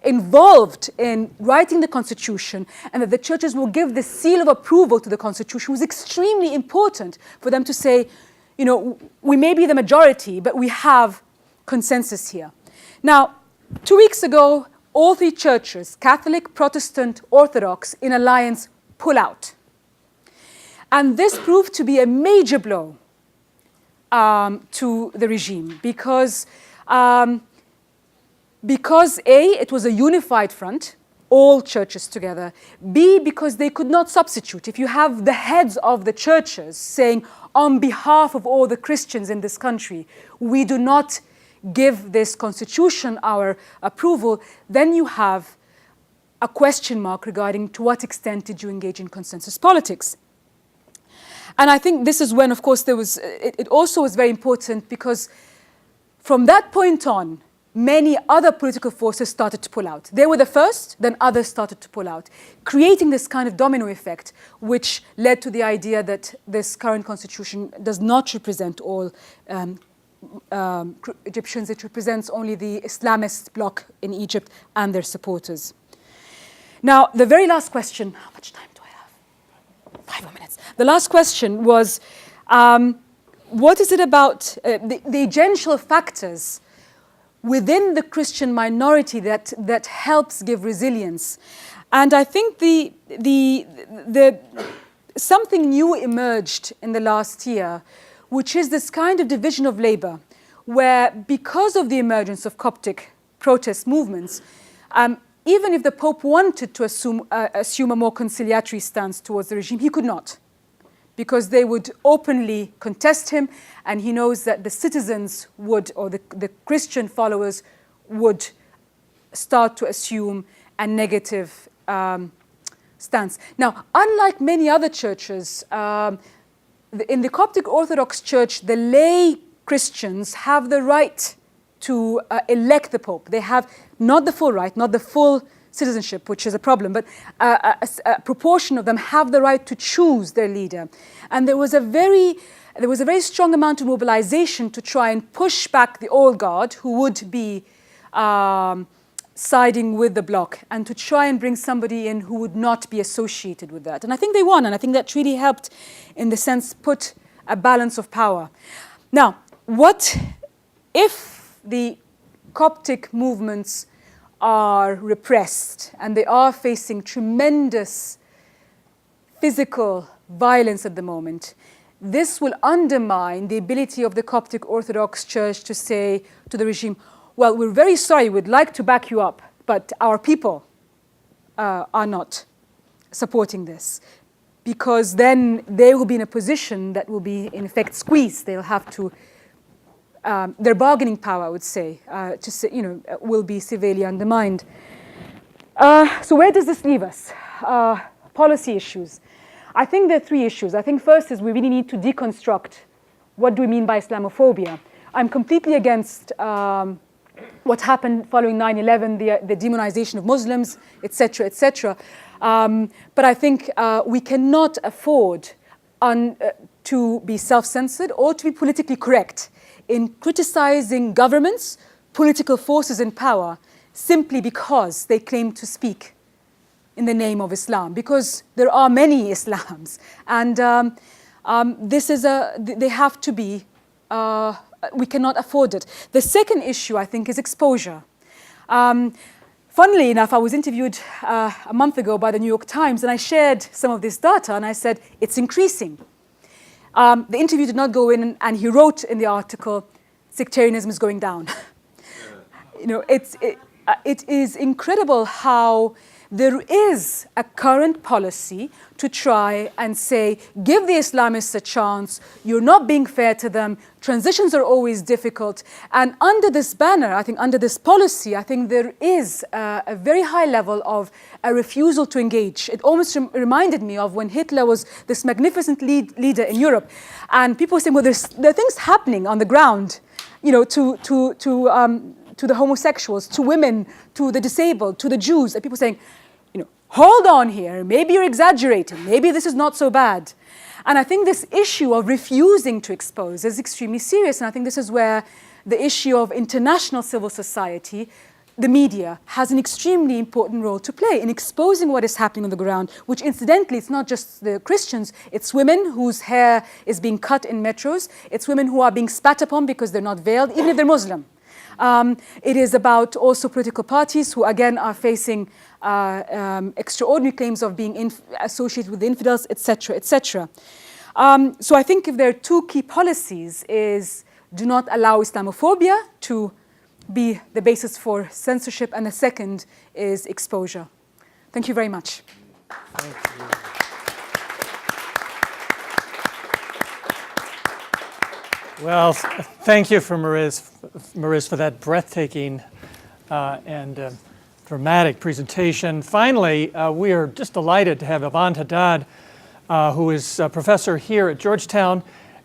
involved in writing the constitution and that the churches will give the seal of approval to the constitution was extremely important for them to say, you know, we may be the majority, but we have consensus here. Now, 2 weeks ago, all three churches, Catholic, Protestant, Orthodox, in alliance, pull out. And this proved to be a major blow to the regime because A, it was a unified front, all churches together. B, because they could not substitute. If you have the heads of the churches saying, on behalf of all the Christians in this country, we do not give this constitution our approval, then you have a question mark regarding to what extent did you engage in consensus politics. And I think this is when, of course, it also was very important because from that point on, many other political forces started to pull out. They were the first, then others started to pull out, creating this kind of domino effect, which led to the idea that this current constitution does not represent all Egyptians. It represents only the Islamist bloc in Egypt and their supporters. Now, the very last question, how much time do I have? 5 more minutes. The last question was, what is it about the agential factors within the Christian minority that helps give resilience? And I think something new emerged in the last year, which is this kind of division of labor, where because of the emergence of Coptic protest movements, even if the Pope wanted to assume a more conciliatory stance towards the regime, he could not, because they would openly contest him, and he knows that the citizens would, or the Christian followers would start to assume a negative stance. Now, unlike many other churches, in the Coptic Orthodox Church, the lay Christians have the right to elect the Pope. They have not the full right, not the full citizenship, which is a problem, but a proportion of them have the right to choose their leader. And there was a very strong amount of mobilization to try and push back the old guard, who would be siding with the bloc, and to try and bring somebody in who would not be associated with that. And I think they won, and I think that really helped, in the sense, put a balance of power. Now, what if the Coptic movements are repressed and they are facing tremendous physical violence at the moment? This will undermine the ability of the Coptic Orthodox Church to say to the regime, well, we're very sorry, we'd like to back you up, but our people are not supporting this. Because then they will be in a position that will be, in effect, squeezed. They'll have to, their bargaining power, I would say, will be severely undermined. So where does this leave us? Policy issues. I think there are 3 issues. I think first is we really need to deconstruct what do we mean by Islamophobia. I'm completely against what happened following 9/11, the demonization of Muslims, etc., etc. But I think we cannot afford to be self-censored or to be politically correct in criticizing governments, political forces in power, simply because they claim to speak in the name of Islam, because there are many Islams, and they have to be. We cannot afford it. The second issue, I think, is exposure. Funnily enough, I was interviewed a month ago by the New York Times, and I shared some of this data, and I said, it's increasing. The interview did not go in, and he wrote in the article, sectarianism is going down. You know, it is incredible how there is a current policy to try and say, give the Islamists a chance, you're not being fair to them, transitions are always difficult. And under this banner, I think under this policy, I think there is a very high level of a refusal to engage. It almost reminded me of when Hitler was this magnificent leader in Europe. And people were saying, well, there are things happening on the ground, you know, to the homosexuals, to women, to the disabled, to the Jews, and people saying, you know, hold on here, maybe you're exaggerating, maybe this is not so bad. And I think this issue of refusing to expose is extremely serious, and I think this is where the issue of international civil society, the media, has an extremely important role to play in exposing what is happening on the ground, which incidentally, it's not just the Christians, it's women whose hair is being cut in metros, it's women who are being spat upon because they're not veiled, even if they're Muslim. It is about also political parties who, again, are facing extraordinary claims of being associated with infidels, etc., etc. So I think if there are two key policies is do not allow Islamophobia to be the basis for censorship, and the second is exposure. Thank you very much. Thank you. Well, thank you for Mariz, for that breathtaking and dramatic presentation. Finally, we are just delighted to have Ivan Haddad, who is a professor here at Georgetown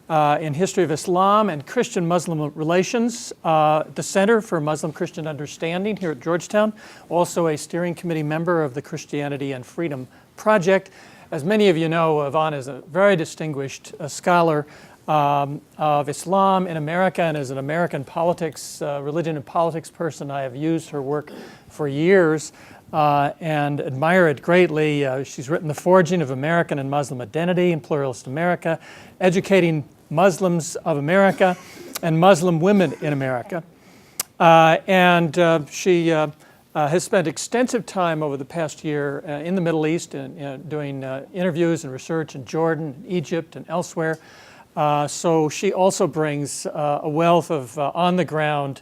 in History of Islam and Christian-Muslim Relations, the Center for Muslim-Christian Understanding here at Georgetown, also a steering committee member of the Christianity and Freedom Project. As many of you know, Ivan is a very distinguished scholar of Islam in America, and as an American politics, religion and politics person, I have used her work for years and admire it greatly. She's written The Forging of American and Muslim Identity in Pluralist America, Educating Muslims of America, and Muslim Women in America. She has spent extensive time over the past year in the Middle East and doing interviews and research in Jordan, Egypt, and elsewhere. So she also brings a wealth of on-the-ground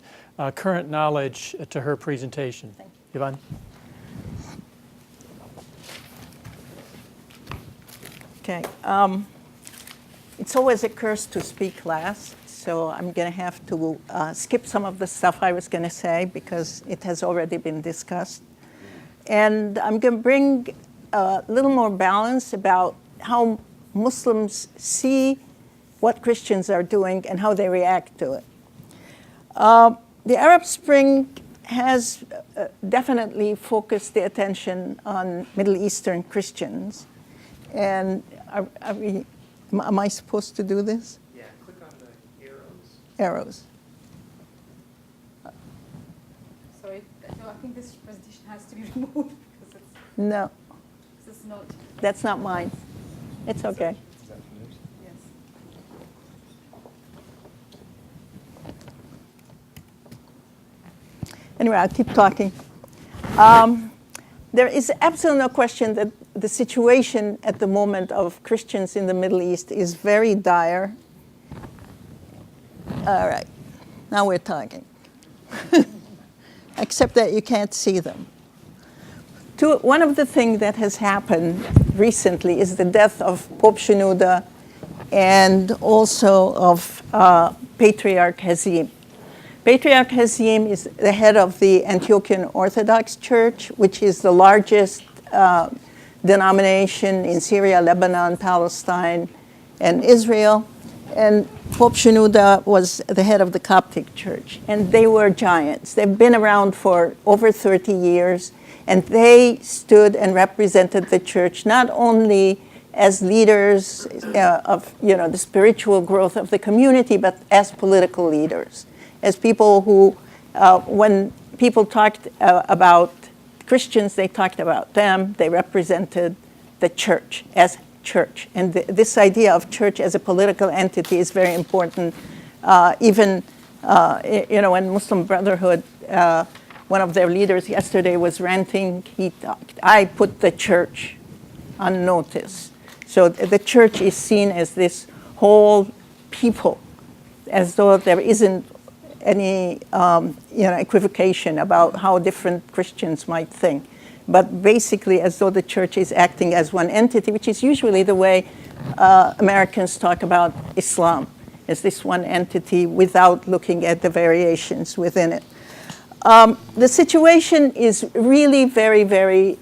current knowledge to her presentation. Thank you. Yvonne? Okay. It's always a curse to speak last, so I'm going to have to skip some of the stuff I was going to say because it has already been discussed. And I'm going to bring a little more balance about how Muslims see what Christians are doing and how they react to it. The Arab Spring has definitely focused the attention on Middle Eastern Christians. And am I supposed to do this? Yeah, click on the arrows. Arrows. Sorry, no, I think this presentation has to be removed because No, it's not. that's not mine. It's okay. Yes. Anyway, I'll keep talking. There is absolutely no question that the situation at the moment of Christians in the Middle East is very dire. All right, now we're talking. Except that you can't see them. One of the things that has happened recently is the death of Pope Shenouda and also of Patriarch Hazim. Patriarch Hazim is the head of the Antiochian Orthodox Church, which is the largest denomination in Syria, Lebanon, Palestine, and Israel. and Pope Shenouda was the head of the Coptic Church, and they were giants. They've been around for over 30 years, and they stood and represented the church not only as leaders of the spiritual growth of the community, but as political leaders, as people who, when people talked about Christians, they talked about them. They represented the church as church. And this idea of church as a political entity is very important. Even, when Muslim Brotherhood, one of their leaders yesterday was ranting, he talked, I put the church on notice. So the church is seen as this whole people, as though there isn't any equivocation about how different Christians might think. But basically as though the church is acting as one entity, which is usually the way Americans talk about Islam, as this one entity without looking at the variations within it. The situation is really very, very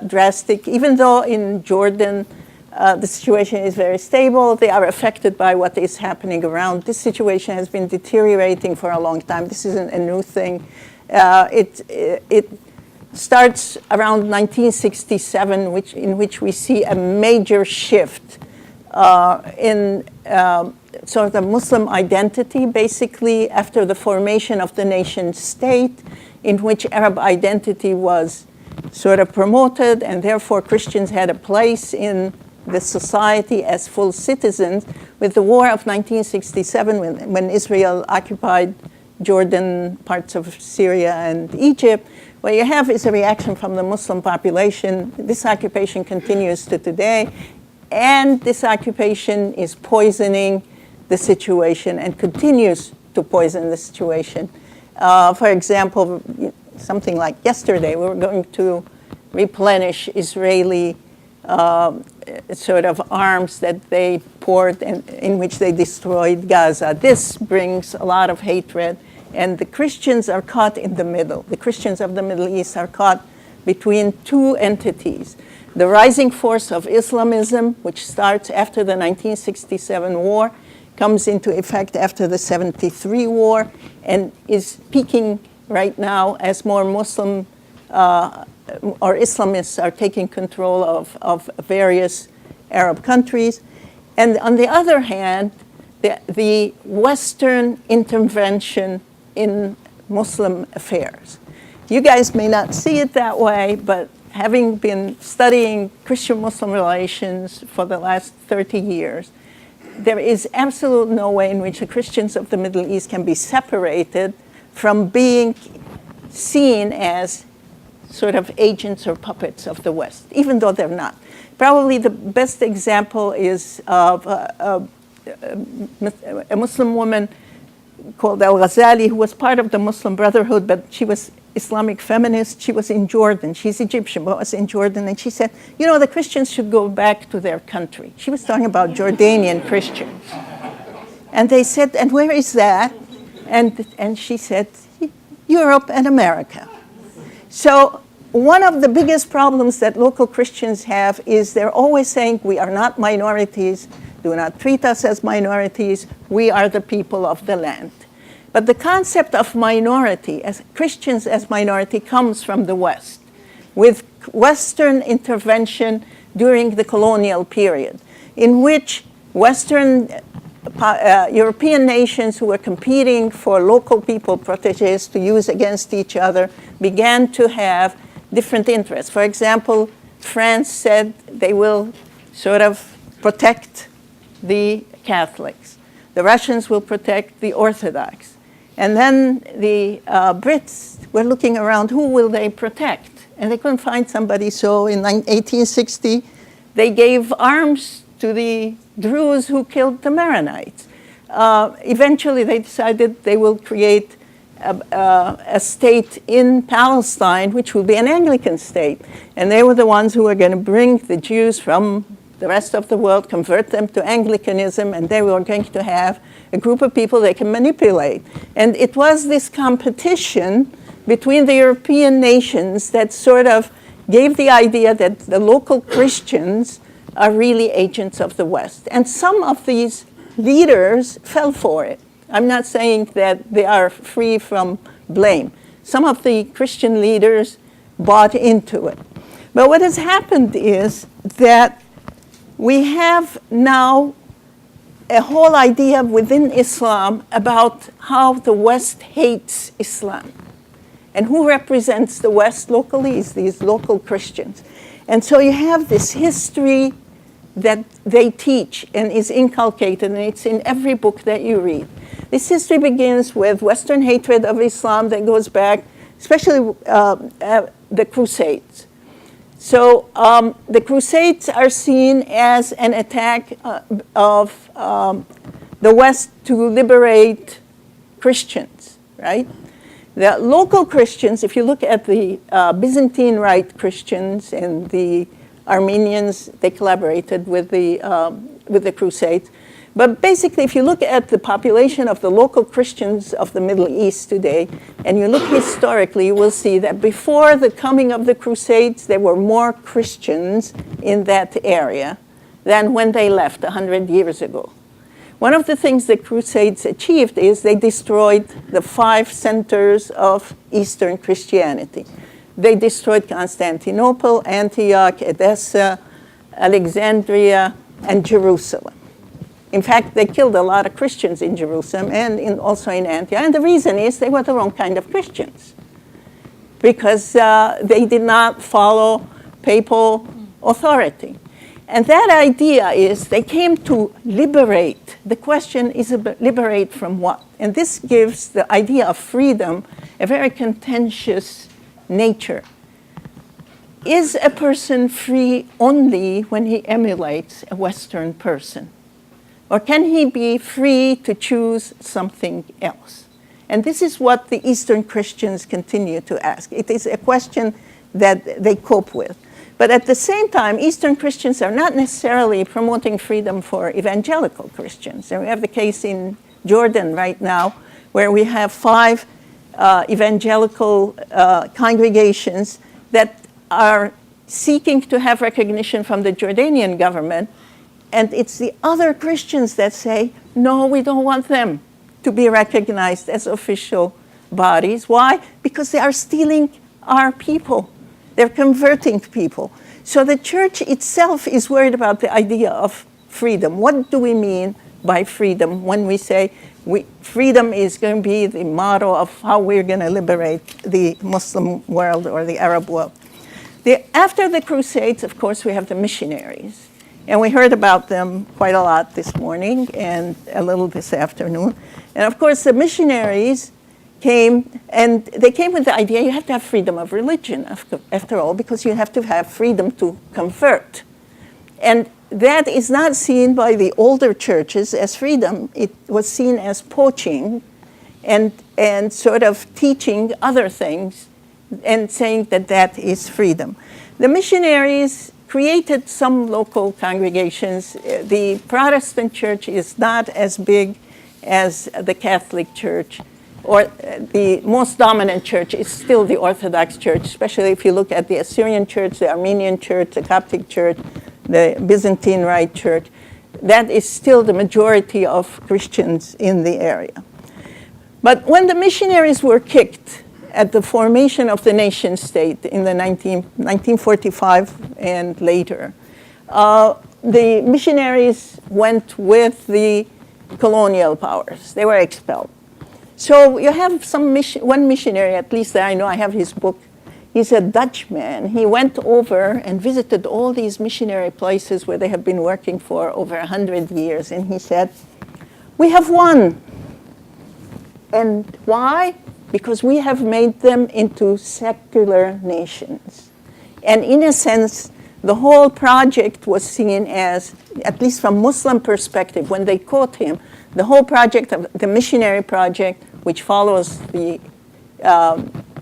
drastic. Even though in Jordan the situation is very stable, they are affected by what is happening around. This situation has been deteriorating for a long time. This isn't a new thing. It starts around 1967, in which we see a major shift in sort of the Muslim identity, basically after the formation of the nation state, in which Arab identity was sort of promoted, and therefore Christians had a place in the society as full citizens. With the war of 1967, when Israel occupied Jordan, parts of Syria and Egypt, what you have is a reaction from the Muslim population. This occupation continues to today, and this occupation is poisoning the situation and continues to poison the situation. For example, something like yesterday, we were going to replenish Israeli sort of arms that they poured in which they destroyed Gaza. This brings a lot of hatred, and the Christians are caught in the middle. The Christians of the Middle East are caught between two entities. The rising force of Islamism, which starts after the 1967 war, comes into effect after the 73 war, and is peaking right now as more Muslim or Islamists are taking control of various Arab countries. And on the other hand, the Western intervention in Muslim affairs. You guys may not see it that way, but having been studying Christian-Muslim relations for the last 30 years, there is absolutely no way in which the Christians of the Middle East can be separated from being seen as sort of agents or puppets of the West, even though they're not. Probably the best example is of a Muslim woman called Al-Ghazali, who was part of the Muslim Brotherhood, but she was Islamic feminist. She was in Jordan. She's Egyptian, but was in Jordan. And she said, the Christians should go back to their country. She was talking about Jordanian Christians. And they said, and where is that? And she said, Europe and America. So one of the biggest problems that local Christians have is they're always saying, we are not minorities. Do not treat us as minorities. We are the people of the land. But the concept of minority, as Christians as minority, comes from the West, with Western intervention during the colonial period, in which Western European nations who were competing for local people protégés to use against each other began to have different interests. For example, France said they will sort of protect the Catholics. The Russians will protect the Orthodox. And then the Brits were looking around, who will they protect? And they couldn't find somebody, so in 1860, they gave arms to the Druze who killed the Maronites. Eventually, they decided they will create a state in Palestine, which will be an Anglican state. And they were the ones who were going to bring the Jews from the rest of the world, convert them to Anglicanism, and they were going to have a group of people they can manipulate. And it was this competition between the European nations that sort of gave the idea that the local Christians are really agents of the West. And some of these leaders fell for it. I'm not saying that they are free from blame. Some of the Christian leaders bought into it. But what has happened is that we have now a whole idea within Islam about how the West hates Islam. And who represents the West locally is these local Christians. And so you have this history that they teach and is inculcated, and it's in every book that you read. This history begins with Western hatred of Islam that goes back, especially the Crusades. So the Crusades are seen as an attack of the West to liberate Christians, right? The local Christians, if you look at the Byzantine Rite Christians and the Armenians, they collaborated with the Crusades. But basically, if you look at the population of the local Christians of the Middle East today, and you look historically, you will see that before the coming of the Crusades, there were more Christians in that area than when they left 100 years ago. One of the things the Crusades achieved is they destroyed the 5 centers of Eastern Christianity. They destroyed Constantinople, Antioch, Edessa, Alexandria, and Jerusalem. In fact, they killed a lot of Christians in Jerusalem and also in Antioch. And the reason is they were the wrong kind of Christians, because they did not follow papal authority. And that idea is they came to liberate. The question is liberate from what? And this gives the idea of freedom a very contentious nature. Is a person free only when he emulates a Western person? Or can he be free to choose something else? And this is what the Eastern Christians continue to ask. It is a question that they cope with. But at the same time, Eastern Christians are not necessarily promoting freedom for evangelical Christians. And we have the case in Jordan right now, where we have 5 evangelical congregations that are seeking to have recognition from the Jordanian government. And it's the other Christians that say, no, we don't want them to be recognized as official bodies. Why? Because they are stealing our people. They're converting people. So the church itself is worried about the idea of freedom. What do we mean by freedom when we say freedom is going to be the motto of how we're going to liberate the Muslim world or the Arab world? After the Crusades, of course, we have the missionaries. And we heard about them quite a lot this morning and a little this afternoon. And of course, the missionaries came, and they came with the idea you have to have freedom of religion, after all, because you have to have freedom to convert. And that is not seen by the older churches as freedom. It was seen as poaching and sort of teaching other things and saying that that is freedom. The missionaries created some local congregations. The Protestant church is not as big as the Catholic Church, or the most dominant church is still the Orthodox Church, especially if you look at the Assyrian Church, the Armenian Church, the Coptic Church, the Byzantine Rite Church. That is still the majority of Christians in the area. But when the missionaries were kicked at the formation of the nation state in the 1945 and later, the missionaries went with the colonial powers. They were expelled. So you have one missionary, at least that I know, I have his book. He's a Dutchman. He went over and visited all these missionary places where they have been working for over 100 years. And he said, we have won. And why? Because we have made them into secular nations. And in a sense, the whole project was seen as, at least from Muslim perspective, when they quote him, the whole project of the missionary project, which follows the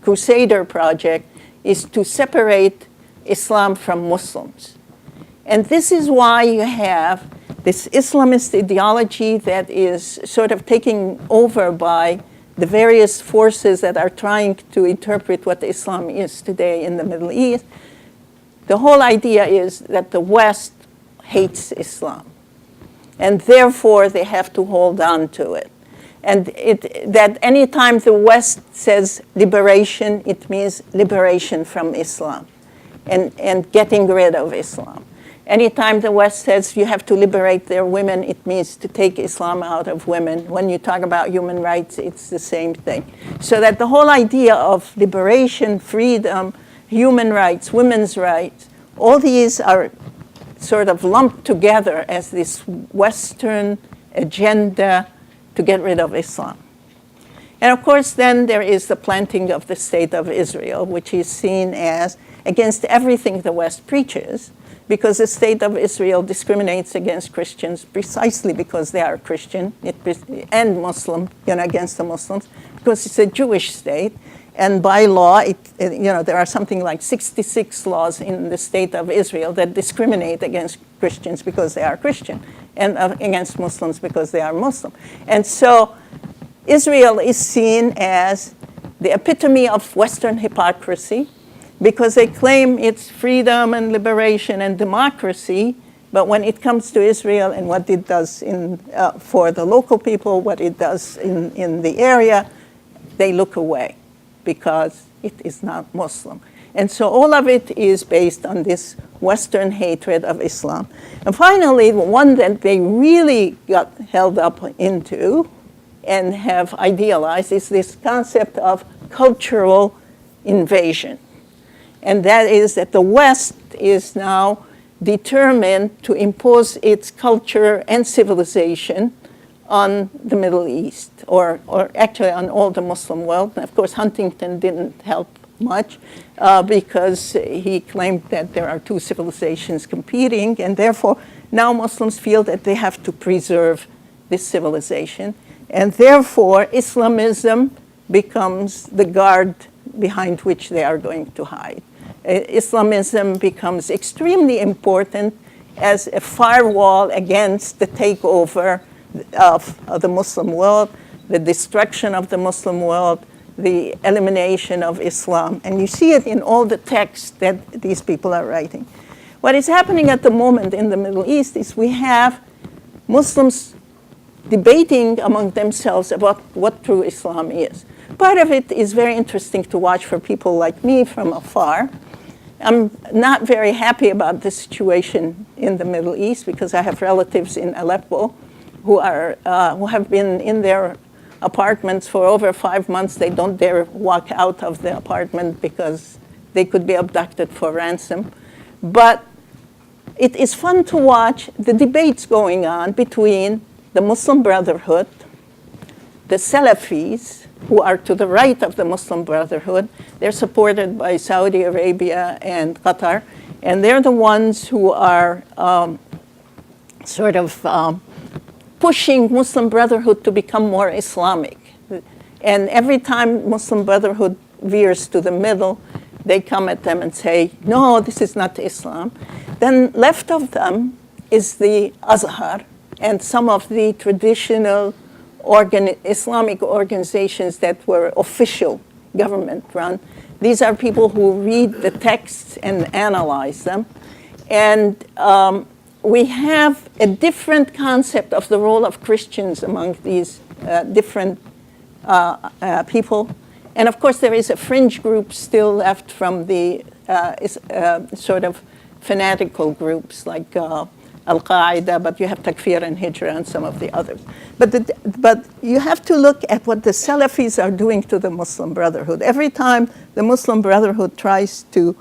Crusader project, is to separate Islam from Muslims. And this is why you have this Islamist ideology that is sort of taken over by the various forces that are trying to interpret what Islam is today in the Middle East. The whole idea is that the West hates Islam. and therefore they have to hold on to it. And that anytime the West says liberation, it means liberation from Islam and getting rid of Islam. Anytime the West says you have to liberate their women, it means to take Islam out of women. When you talk about human rights, it's the same thing. So that the whole idea of liberation, freedom, human rights, women's rights, all these are sort of lumped together as this Western agenda to get rid of Islam. And of course, then there is the planting of the State of Israel, which is seen as against everything the West preaches, because the State of Israel discriminates against Christians precisely because they are Christian and Muslim, against the Muslims, because it's a Jewish state. And by law, there are something like 66 laws in the State of Israel that discriminate against Christians because they are Christian and against Muslims because they are Muslim. And so Israel is seen as the epitome of Western hypocrisy, because they claim it's freedom and liberation and democracy, but when it comes to Israel and what it does for the local people, what it does in the area, they look away because it is not Muslim. And so all of it is based on this Western hatred of Islam. And finally, the one that they really got held up into and have idealized is this concept of cultural invasion. And that is that the West is now determined to impose its culture and civilization on the Middle East, or actually on all the Muslim world. And of course, Huntington didn't help much because he claimed that there are two civilizations competing, and therefore now Muslims feel that they have to preserve this civilization. And therefore, Islamism becomes the guard behind which they are going to hide. Islamism becomes extremely important as a firewall against the takeover of the Muslim world, the destruction of the Muslim world, the elimination of Islam. And you see it in all the texts that these people are writing. What is happening at the moment in the Middle East is we have Muslims debating among themselves about what true Islam is. Part of it is very interesting to watch for people like me from afar. I'm not very happy about the situation in the Middle East because I have relatives in Aleppo who have been in their apartments for over 5 months. They don't dare walk out of the apartment because they could be abducted for ransom. But it is fun to watch the debates going on between the Muslim Brotherhood, the Salafis, who are to the right of the Muslim Brotherhood. They're supported by Saudi Arabia and Qatar, and they're the ones who are pushing Muslim Brotherhood to become more Islamic. And every time Muslim Brotherhood veers to the middle, they come at them and say, no, this is not Islam. Then left of them is the Azhar and some of the traditional Islamic organizations that were official government run. These are people who read the texts and analyze them. And we have a different concept of the role of Christians among these different people. And of course, there is a fringe group still left from the sort of fanatical groups like Al-Qaeda, but you have Takfir and Hijra and some of the others. But you have to look at what the Salafis are doing to the Muslim Brotherhood. Every time the Muslim Brotherhood tries to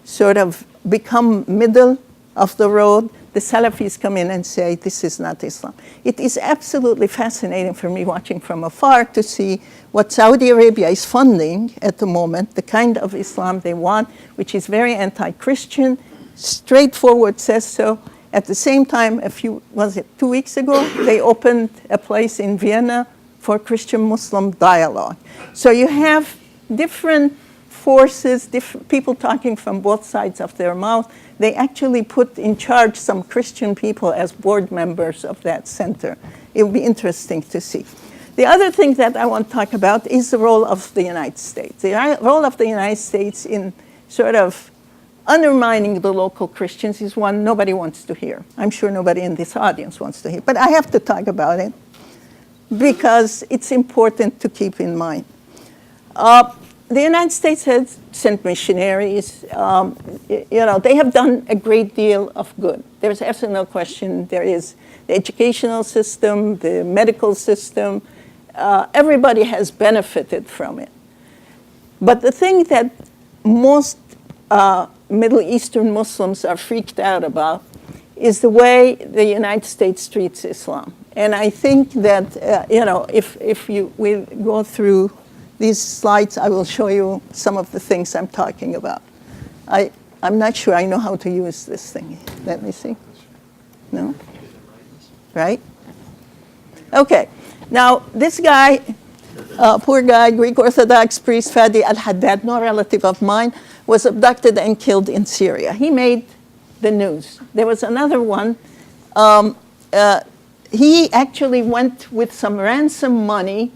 sort of become middle of the road, the Salafis come in and say, this is not Islam. It is absolutely fascinating for me watching from afar to see what Saudi Arabia is funding at the moment, the kind of Islam they want, which is very anti-Christian, straightforward, says so. At the same time, 2 weeks ago, they opened a place in Vienna for Christian-Muslim dialogue. So you have different forces, different people talking from both sides of their mouth. They actually put in charge some Christian people as board members of that center. It will be interesting to see. The other thing that I want to talk about is the role of the United States. The role of the United States in sort of undermining the local Christians is one nobody wants to hear. I'm sure nobody in this audience wants to hear. But I have to talk about it because it's important to keep in mind. The United States has sent missionaries. They have done a great deal of good. There's absolutely no question. There is the educational system, the medical system. Everybody has benefited from it. But the thing that most Middle Eastern Muslims are freaked out about is the way the United States treats Islam. And I think that, if we go through these slides, I will show you some of the things I'm talking about. I'm not sure I know how to use this thing. Let me see. No? Right? Okay. Now, this guy, poor guy, Greek Orthodox priest Fadi al-Haddad, no relative of mine, was abducted and killed in Syria. He made the news. There was another one. He actually went with some ransom money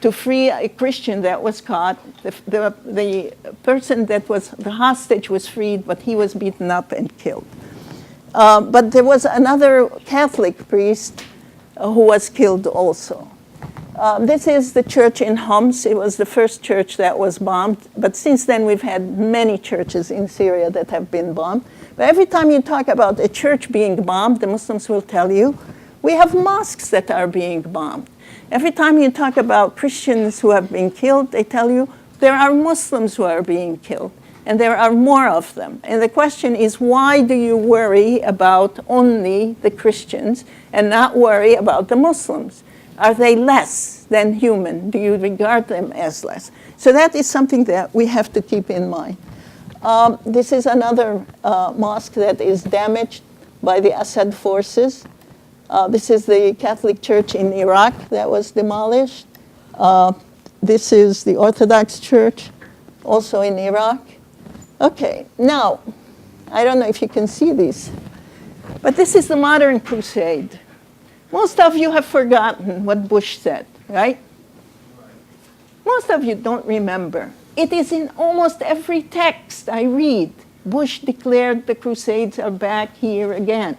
to free a Christian that was caught. The person that was the hostage was freed, but he was beaten up and killed. But there was another Catholic priest who was killed also. This is the church in Homs. It was the first church that was bombed. But since then, we've had many churches in Syria that have been bombed. But every time you talk about a church being bombed, the Muslims will tell you, we have mosques that are being bombed. Every time you talk about Christians who have been killed, they tell you there are Muslims who are being killed. And there are more of them. And the question is, why do you worry about only the Christians and not worry about the Muslims? Are they less than human? Do you regard them as less? So that is something that we have to keep in mind. This is another mosque that is damaged by the Assad forces. This is the Catholic Church in Iraq that was demolished. This is the Orthodox Church, also in Iraq. Okay, now, I don't know if you can see these, but this is the modern crusade. Most of you have forgotten what Bush said, right? Most of you don't remember. It is in almost every text I read. Bush declared the Crusades are back here again.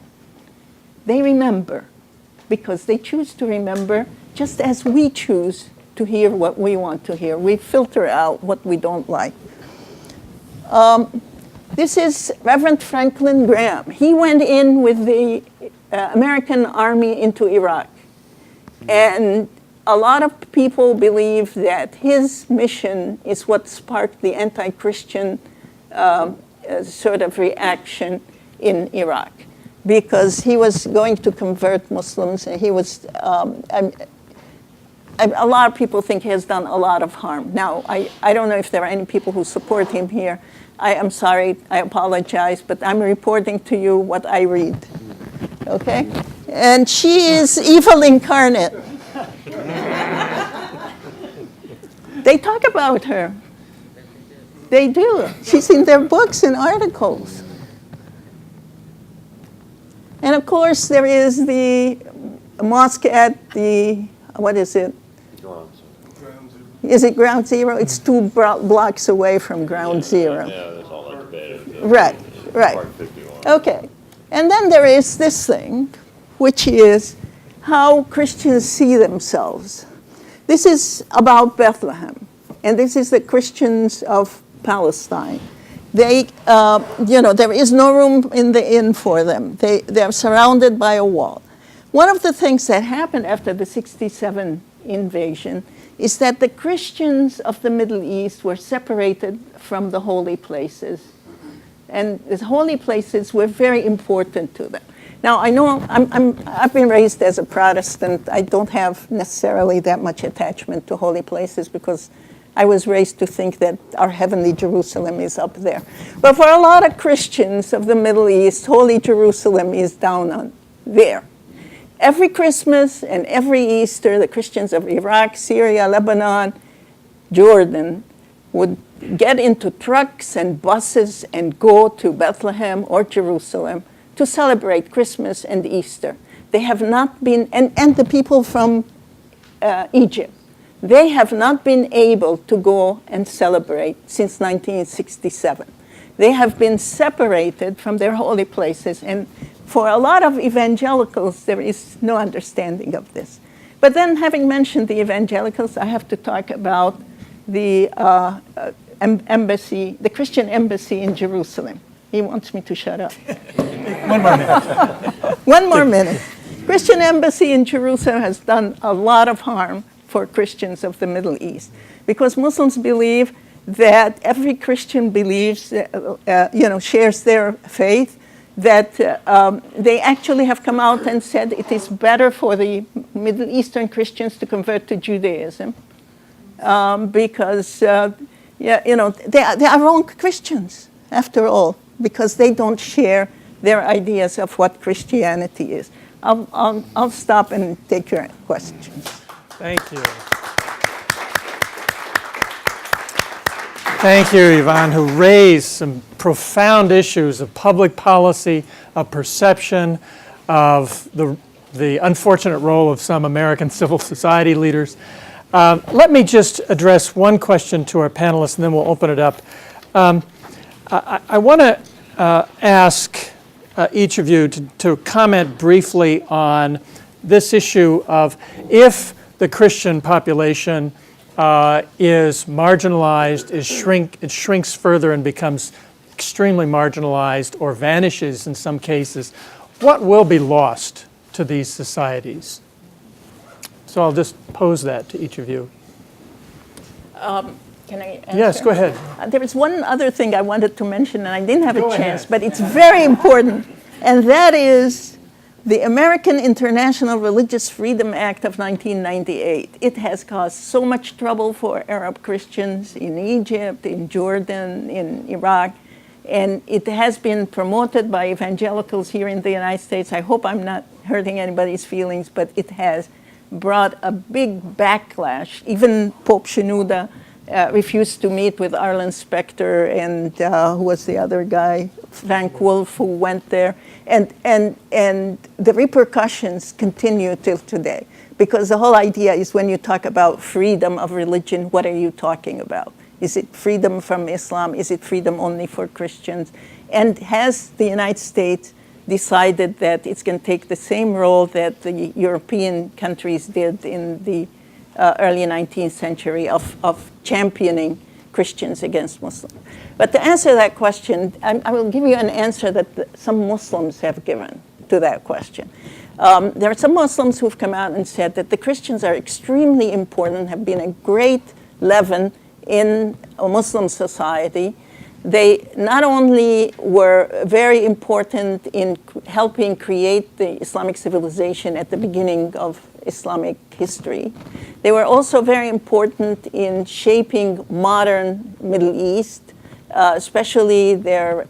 They remember because they choose to remember just as we choose to hear what we want to hear. We filter out what we don't like. This is Reverend Franklin Graham. He went in with the American army into Iraq. And a lot of people believe that his mission is what sparked the anti-Christian sort of reaction in Iraq, because he was going to convert Muslims, and he was, a lot of people think he has done a lot of harm. Now, I don't know if there are any people who support him here. I am sorry, I apologize, but I'm reporting to you what I read, okay? And she is evil incarnate. They talk about her. They do. She's in their books and articles. And of course, there is the mosque at the, what is it? Is it Ground Zero? It's 2 blocks away from Ground Zero. Yeah, that's all that debate. Right, right. Okay. And then there is this thing, which is how Christians see themselves. This is about Bethlehem, and this is the Christians of Palestine. They, there is no room in the inn for them. They're surrounded by a wall. One of the things that happened after the 67 invasion is that the Christians of the Middle East were separated from the holy places. And the holy places were very important to them. Now, I know I've been raised as a Protestant. I don't have necessarily that much attachment to holy places because I was raised to think that our heavenly Jerusalem is up there. But for a lot of Christians of the Middle East, holy Jerusalem is down on there. Every Christmas and every Easter, the Christians of Iraq, Syria, Lebanon, Jordan would get into trucks and buses and go to Bethlehem or Jerusalem to celebrate Christmas and Easter. They have not been, and the people from Egypt, they have not been able to go and celebrate since 1967. They have been separated from their holy places. And for a lot of evangelicals, there is no understanding of this. But then, having mentioned the evangelicals, I have to talk about the embassy, the Christian embassy in Jerusalem. He wants me to shut up. One more minute. One more minute. Christian embassy in Jerusalem has done a lot of harm for Christians of the Middle East, because Muslims believe that every Christian believes, shares their faith, that they actually have come out and said it is better for the Middle Eastern Christians to convert to Judaism, because they are wrong Christians after all, because they don't share their ideas of what Christianity is. I'll stop and take your questions. Thank you. Thank you, Yvonne, who raised some profound issues of public policy, of perception, of the unfortunate role of some American civil society leaders. Let me just address one question to our panelists, and then we'll open it up. I want to ask each of you to comment briefly on this issue of if the Christian population is marginalized, it shrinks further and becomes extremely marginalized or vanishes in some cases, what will be lost to these societies? So I'll just pose that to each of you. Can I answer? Yes, go ahead. There was one other thing I wanted to mention, and I didn't have a chance, but it's very important, and that is the American International Religious Freedom Act of 1998. It has caused so much trouble for Arab Christians in Egypt, in Jordan, in Iraq, and it has been promoted by evangelicals here in the United States. I hope I'm not hurting anybody's feelings, but it has brought a big backlash. Even Pope Shenouda refused to meet with Arlen Specter and who was the other guy, Frank Wolf, who went there. And the repercussions continue till today. Because the whole idea is when you talk about freedom of religion, what are you talking about? Is it freedom from Islam? Is it freedom only for Christians? And has the United States decided that it's going to take the same role that the European countries did in the early 19th century of championing Christians against Muslims? But to answer that question, I will give you an answer that some Muslims have given to that question. There are some Muslims who've come out and said that the Christians are extremely important, have been a great leaven in a Muslim society. They not only were very important in helping create the Islamic civilization at the beginning of Islamic history, they were also very important in shaping modern Middle East, especially their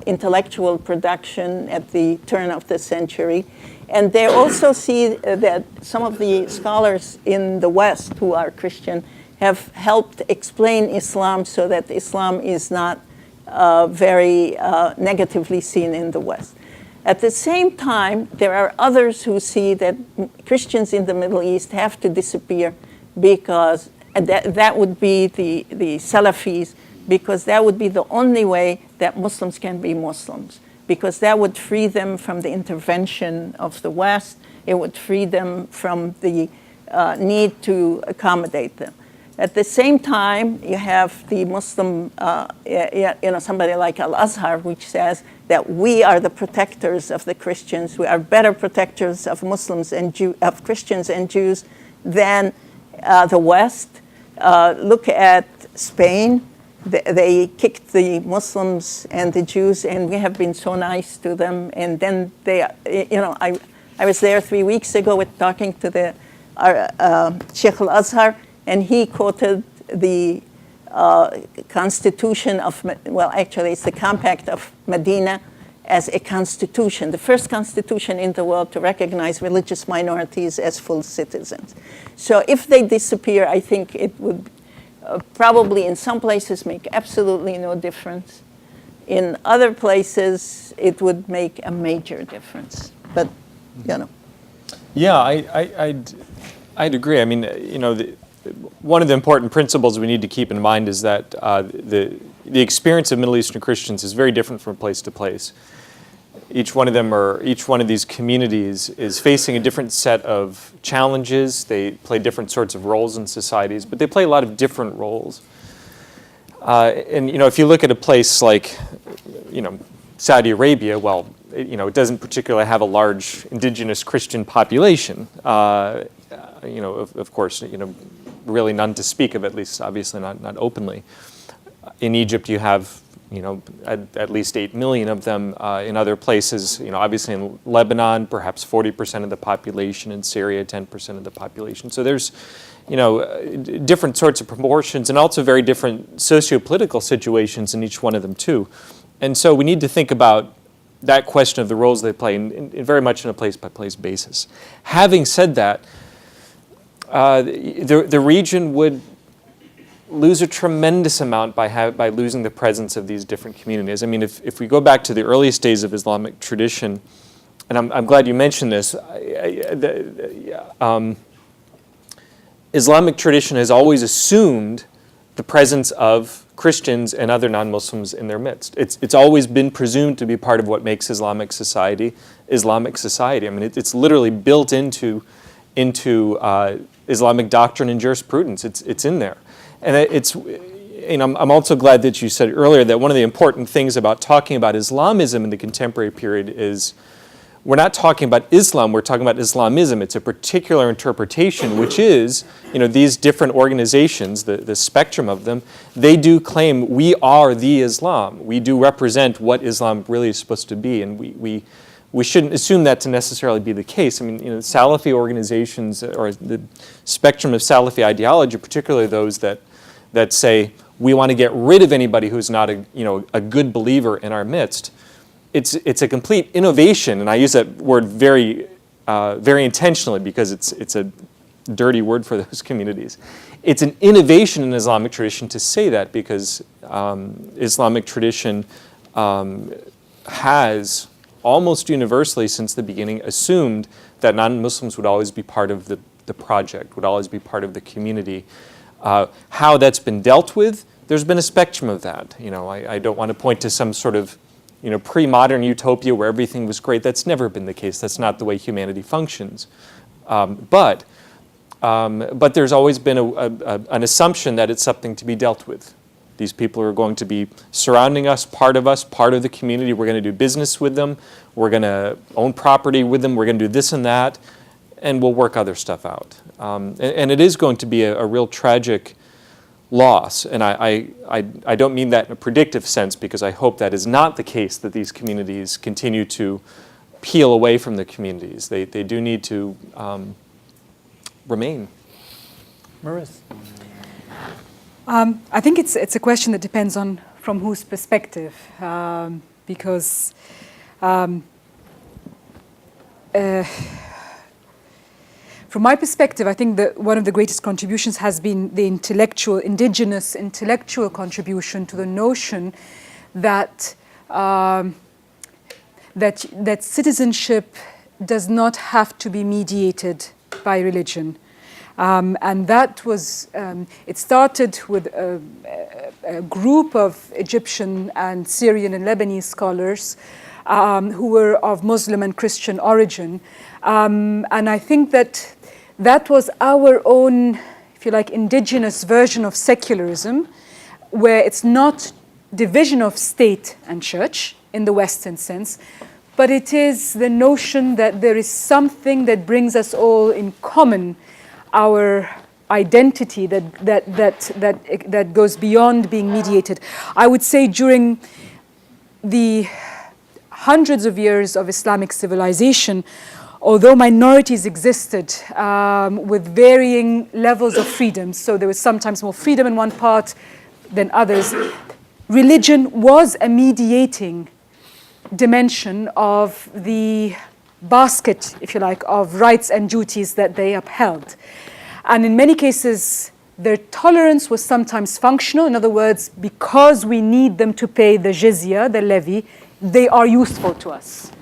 intellectual production at the turn of the century. And they also see that some of the scholars in the West who are Christian have helped explain Islam so that Islam is not very negatively seen in the West. At the same time, there are others who see that Christians in the Middle East have to disappear because that would be the Salafis, because that would be the only way that Muslims can be Muslims, because that would free them from the intervention of the West. It would free them from the need to accommodate them. At the same time, you have the Muslim, somebody like Al-Azhar, which says that we are the protectors of the Christians. We are better protectors of Muslims and of Christians and Jews than the West. Look at Spain. They kicked the Muslims and the Jews, and we have been so nice to them. And then I was there 3 weeks ago talking to the Sheikh Al-Azhar, and he quoted the Constitution of, well, actually it's the Compact of Medina as a constitution, the first constitution in the world to recognize religious minorities as full citizens. So if they disappear, I think it would probably in some places make absolutely no difference. In other places, it would make a major difference. But, Yeah, I'd agree. I mean, one of the important principles we need to keep in mind is that the experience of Middle Eastern Christians is very different from place to place. Each one of these communities is facing a different set of challenges. They play different sorts of roles in societies, but they play a lot of different roles. And if you look at a place like, Saudi Arabia, well, it doesn't particularly have a large indigenous Christian population. Of course, really none to speak of, at least obviously not openly. In Egypt, you have at least 8 million of them. In other places, obviously in Lebanon, perhaps 40% of the population. In Syria, 10% of the population. So there's, different sorts of proportions and also very different socio-political situations in each one of them too. And so we need to think about that question of the roles they play in very much on a place-by-place basis. Having said that, the region would lose a tremendous amount by losing the presence of these different communities. I mean, if we go back to the earliest days of Islamic tradition, and I'm glad you mentioned this, Islamic tradition has always assumed the presence of Christians and other non-Muslims in their midst. It's always been presumed to be part of what makes Islamic society Islamic society. I mean, it's literally built into Islamic doctrine and jurisprudence. It's in there. And I'm also glad that you said earlier that one of the important things about talking about Islamism in the contemporary period is we're not talking about Islam, we're talking about Islamism. It's a particular interpretation, which is, these different organizations, the spectrum of them, they do claim we are the Islam. We do represent what Islam really is supposed to be, and we shouldn't assume that to necessarily be the case. I mean, Salafi organizations, or the spectrum of Salafi ideology, particularly those that say we want to get rid of anybody who's not a good believer in our midst. It's a complete innovation, and I use that word very intentionally because it's a dirty word for those communities. It's an innovation in Islamic tradition to say that because Islamic tradition has almost universally since the beginning assumed that non-Muslims would always be part of the project, would always be part of the community. How that's been dealt with, there's been a spectrum of that. I don't want to point to some sort of pre-modern utopia where everything was great. That's never been the case. That's not the way humanity functions. But there's always been an assumption that it's something to be dealt with. These people are going to be surrounding us, part of the community. We're going to do business with them. We're going to own property with them. We're going to do this and that, and we'll work other stuff out. And it is going to be a real tragic loss. And I don't mean that in a predictive sense because I hope that is not the case, that these communities continue to peel away from the communities. They do need to remain. Maris? I think it's a question that depends on from whose perspective, because from my perspective, I think that one of the greatest contributions has been the indigenous intellectual contribution to the notion that that citizenship does not have to be mediated by religion. And that was, it started with a group of Egyptian and Syrian and Lebanese scholars who were of Muslim and Christian origin. And I think that was our own, if you like, indigenous version of secularism, where it's not division of state and church in the Western sense, but it is the notion that there is something that brings us all in common, our identity that goes beyond being mediated. I would say during the hundreds of years of Islamic civilization, although minorities existed with varying levels of freedom, so there was sometimes more freedom in one part than others, religion was a mediating dimension of the basket, if you like, of rights and duties that they upheld. And in many cases, their tolerance was sometimes functional. In other words, because we need them to pay the jizya, the levy, they are useful to us.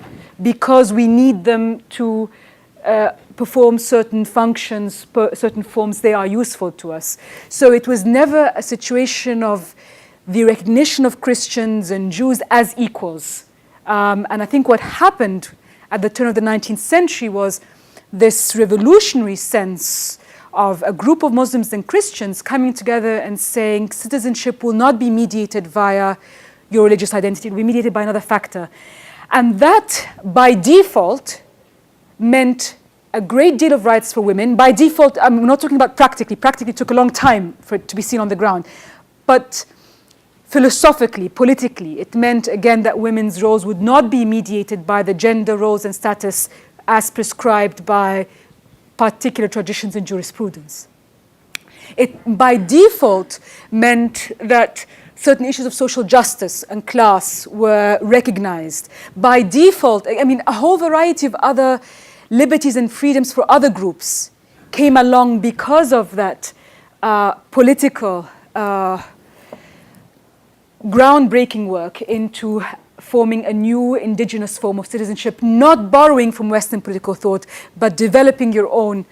Because we need them to perform certain functions, certain forms, they are useful to us. So it was never a situation of the recognition of Christians and Jews as equals. And I think what happened at the turn of the 19th century was this revolutionary sense of a group of Muslims and Christians coming together and saying citizenship will not be mediated via your religious identity, it will be mediated by another factor. And that, by default, meant a great deal of rights for women. By default, I'm not talking about practically. Practically it took a long time for it to be seen on the ground. But philosophically, politically, it meant, again, that women's roles would not be mediated by the gender roles and status as prescribed by particular traditions and jurisprudence. It, by default, meant that certain issues of social justice and class were recognized. By default, I mean, a whole variety of other liberties and freedoms for other groups came along because of that political groundbreaking work into forming a new indigenous form of citizenship, not borrowing from Western political thought, but developing your own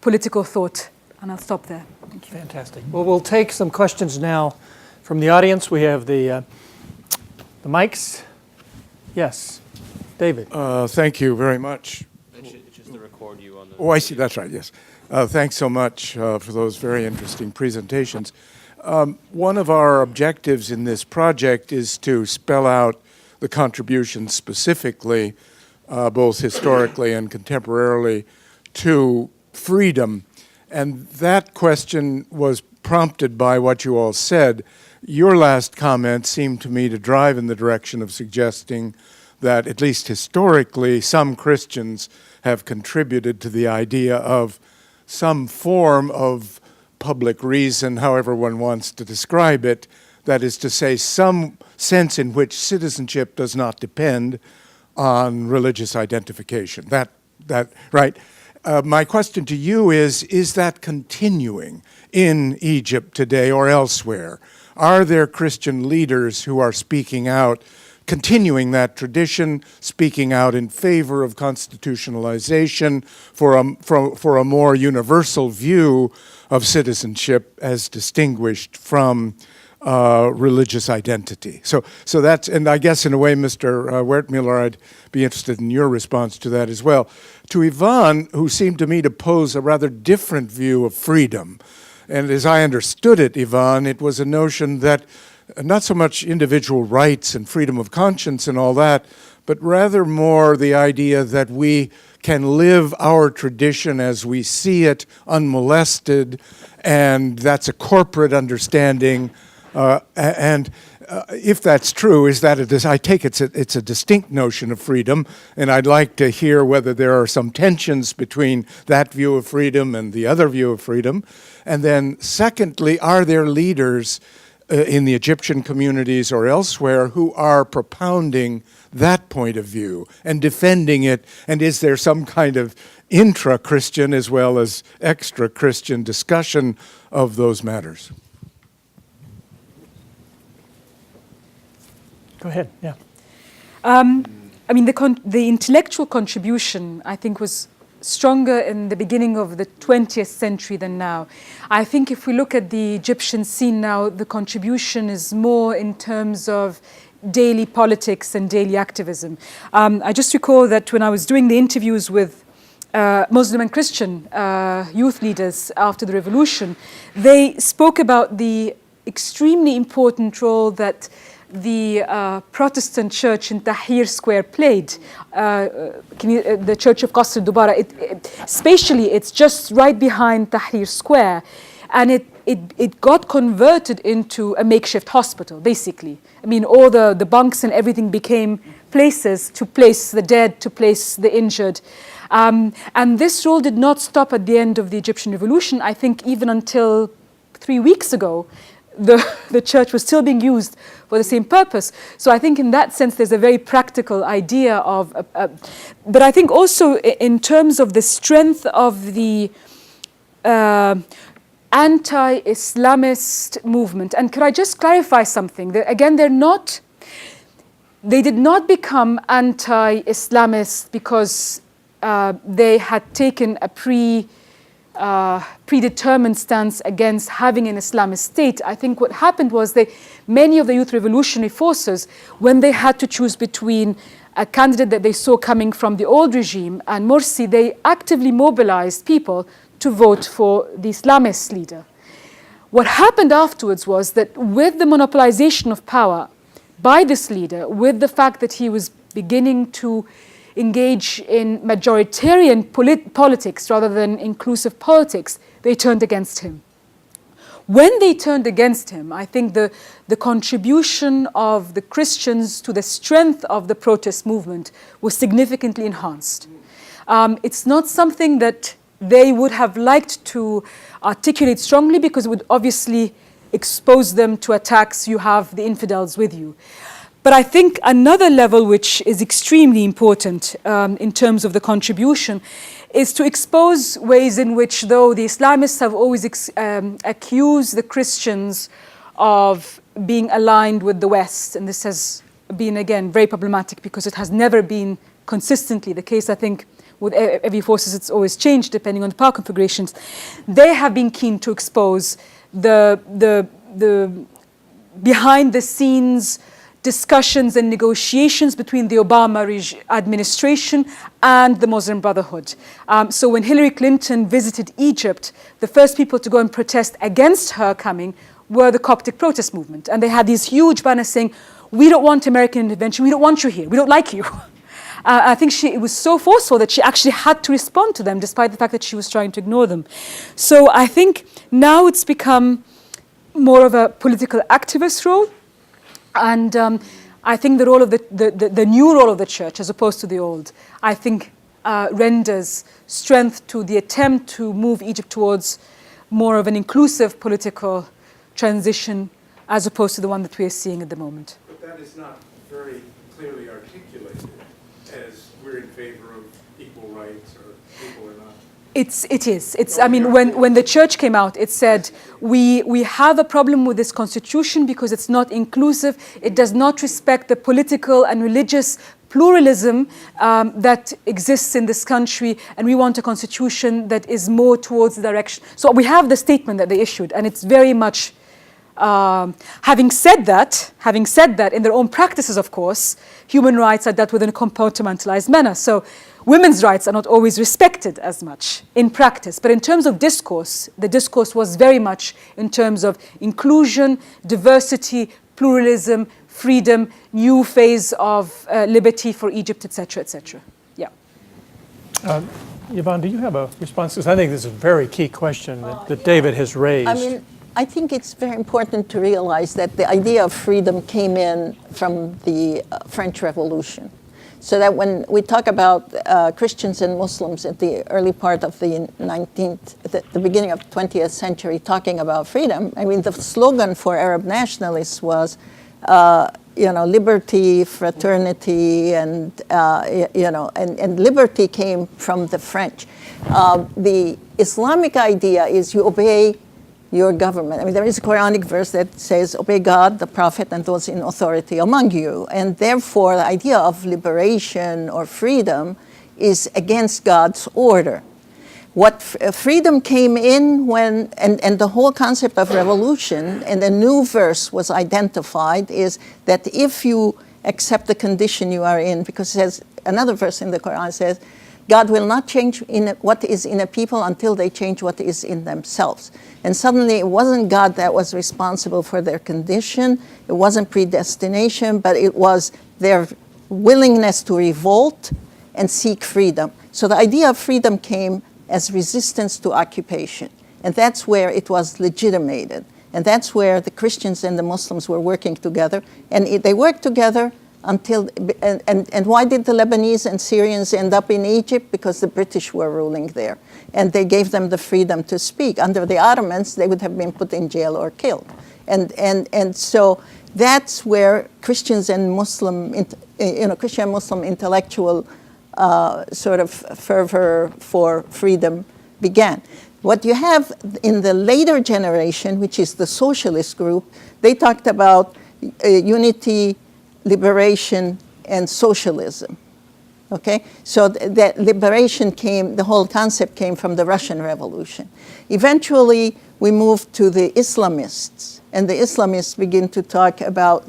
political thought. And I'll stop there. Thank you. Fantastic. Well, we'll take some questions now from the audience. We have the mics. Yes, David. Thank you very much. It's just to record you on the. Oh, I see. That's right. Yes. Thanks so much for those very interesting presentations. One of our objectives in this project is to spell out the contributions specifically, both historically and contemporarily, to freedom. And that question was prompted by what you all said. Your last comment seemed to me to drive in the direction of suggesting that, at least historically, some Christians have contributed to the idea of some form of public reason, however one wants to describe it, that is to say, some sense in which citizenship does not depend on religious identification. That right? My question to you is that continuing in Egypt today or elsewhere? Are there Christian leaders who are speaking out, continuing that tradition, speaking out in favor of constitutionalization, for a more universal view of citizenship as distinguished from religious identity? So that's, and I guess in a way, Mr. Wertmüller, I'd be interested in your response to that as well. To Yvonne, who seemed to me to pose a rather different view of freedom, and as I understood it, Yvonne, it was a notion that not so much individual rights and freedom of conscience and all that, but rather more the idea that we can live our tradition as we see it, unmolested, and that's a corporate understanding. If that's true, is that I take it's a distinct notion of freedom, and I'd like to hear whether there are some tensions between that view of freedom and the other view of freedom. And then secondly, are there leaders in the Egyptian communities or elsewhere who are propounding that point of view and defending it? And is there some kind of intra-Christian as well as extra-Christian discussion of those matters? Go ahead. Yeah. I mean, the intellectual contribution, I think, was stronger in the beginning of the 20th century than now. I think if we look at the Egyptian scene now, the contribution is more in terms of daily politics and daily activism. I just recall that when I was doing the interviews with Muslim and Christian youth leaders after the revolution, they spoke about the extremely important role that the Protestant church in Tahrir Square played, the Church of Qasr Dubara. Spatially, it's just right behind Tahrir Square, and it got converted into a makeshift hospital, basically. I mean, all the bunks and everything became places to place the dead, to place the injured. And this role did not stop at the end of the Egyptian revolution. I think even until 3 weeks ago, the church was still being used for the same purpose. So I think in that sense, there's a very practical idea of, but I think also in terms of the strength of the anti-Islamist movement. And could I just clarify something? That, again, they did not become anti-Islamist because they had taken a predetermined stance against having an Islamist state. I think what happened was many of the youth revolutionary forces, when they had to choose between a candidate that they saw coming from the old regime and Morsi, they actively mobilized people to vote for the Islamist leader. What happened afterwards was that with the monopolization of power by this leader, with the fact that he was beginning to engage in majoritarian politics rather than inclusive politics, they turned against him. When they turned against him, I think the contribution of the Christians to the strength of the protest movement was significantly enhanced. It's not something that they would have liked to articulate strongly because it would obviously expose them to attacks. You have the infidels with you. But I think another level which is extremely important in terms of the contribution is to expose ways in which, though the Islamists have always accused the Christians of being aligned with the West, and this has been, again, very problematic because it has never been consistently the case. I think with every forces it's always changed depending on the power configurations. They have been keen to expose the behind-the-scenes discussions and negotiations between the Obama administration and the Muslim Brotherhood. So when Hillary Clinton visited Egypt, the first people to go and protest against her coming were the Coptic protest movement. And they had these huge banners saying, "We don't want American intervention, we don't want you here, we don't like you." I think it was so forceful that she actually had to respond to them despite the fact that she was trying to ignore them. So I think now it's become more of a political activist role. And I think the role of the new role of the church, as opposed to the old, I think renders strength to the attempt to move Egypt towards more of an inclusive political transition, as opposed to the one that we are seeing at the moment. But that is not very clearly articulated as we're in favor of equal rights or people are not. It is. I mean, when the church came out, it said, we have a problem with this constitution because it's not inclusive. It does not respect the political and religious pluralism that exists in this country, and we want a constitution that is more towards the direction. So we have the statement that they issued, and it's very much, having said that, in their own practices, of course, human rights are dealt with in a compartmentalized manner. So women's rights are not always respected as much in practice. But in terms of discourse, the discourse was very much in terms of inclusion, diversity, pluralism, freedom, new phase of liberty for Egypt, etc., etc. Yeah. Yvonne, do you have a response? Because I think this is a very key question that David has raised. I mean, I think it's very important to realize that the idea of freedom came in from the French Revolution. So that when we talk about Christians and Muslims at the early part of the 19th, the beginning of the 20th century, talking about freedom, I mean, the slogan for Arab nationalists was, liberty, fraternity, and liberty came from the French. The Islamic idea is you obey your government. I mean, there is a Quranic verse that says, obey God, the Prophet, and those in authority among you. And therefore, the idea of liberation or freedom is against God's order. What freedom came in when, and the whole concept of revolution, and a new verse was identified, is that if you accept the condition you are in, because it says, another verse in the Quran says, God will not change what is in a people until they change what is in themselves. And suddenly it wasn't God that was responsible for their condition, it wasn't predestination, but it was their willingness to revolt and seek freedom. So the idea of freedom came as resistance to occupation. And that's where it was legitimated. And that's where the Christians and the Muslims were working together. And they worked together until, and why did the Lebanese and Syrians end up in Egypt? Because the British were ruling there. And they gave them the freedom to speak. Under the Ottomans, they would have been put in jail or killed. And so that's where Christians and Muslim, Christian and Muslim intellectual sort of fervor for freedom began. What you have in the later generation, which is the socialist group, they talked about unity, liberation, and socialism. Okay, so that liberation came, the whole concept came from the Russian Revolution. Eventually, we moved to the Islamists, and the Islamists begin to talk about,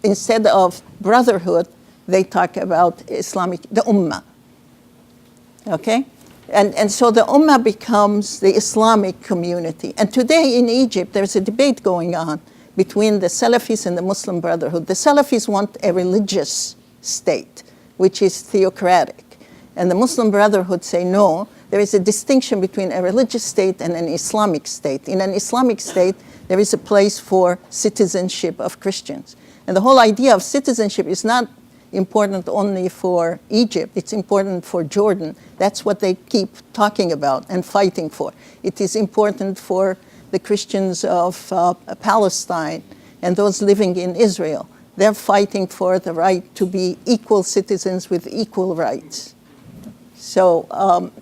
instead of brotherhood, they talk about the Ummah. Okay, and so the Ummah becomes the Islamic community. And today in Egypt, there's a debate going on between the Salafis and the Muslim Brotherhood. The Salafis want a religious state, which is theocratic. And the Muslim Brotherhood say, no, there is a distinction between a religious state and an Islamic state. In an Islamic state, there is a place for citizenship of Christians. And the whole idea of citizenship is not important only for Egypt, it's important for Jordan. That's what they keep talking about and fighting for. It is important for the Christians of Palestine and those living in Israel. They're fighting for the right to be equal citizens with equal rights. So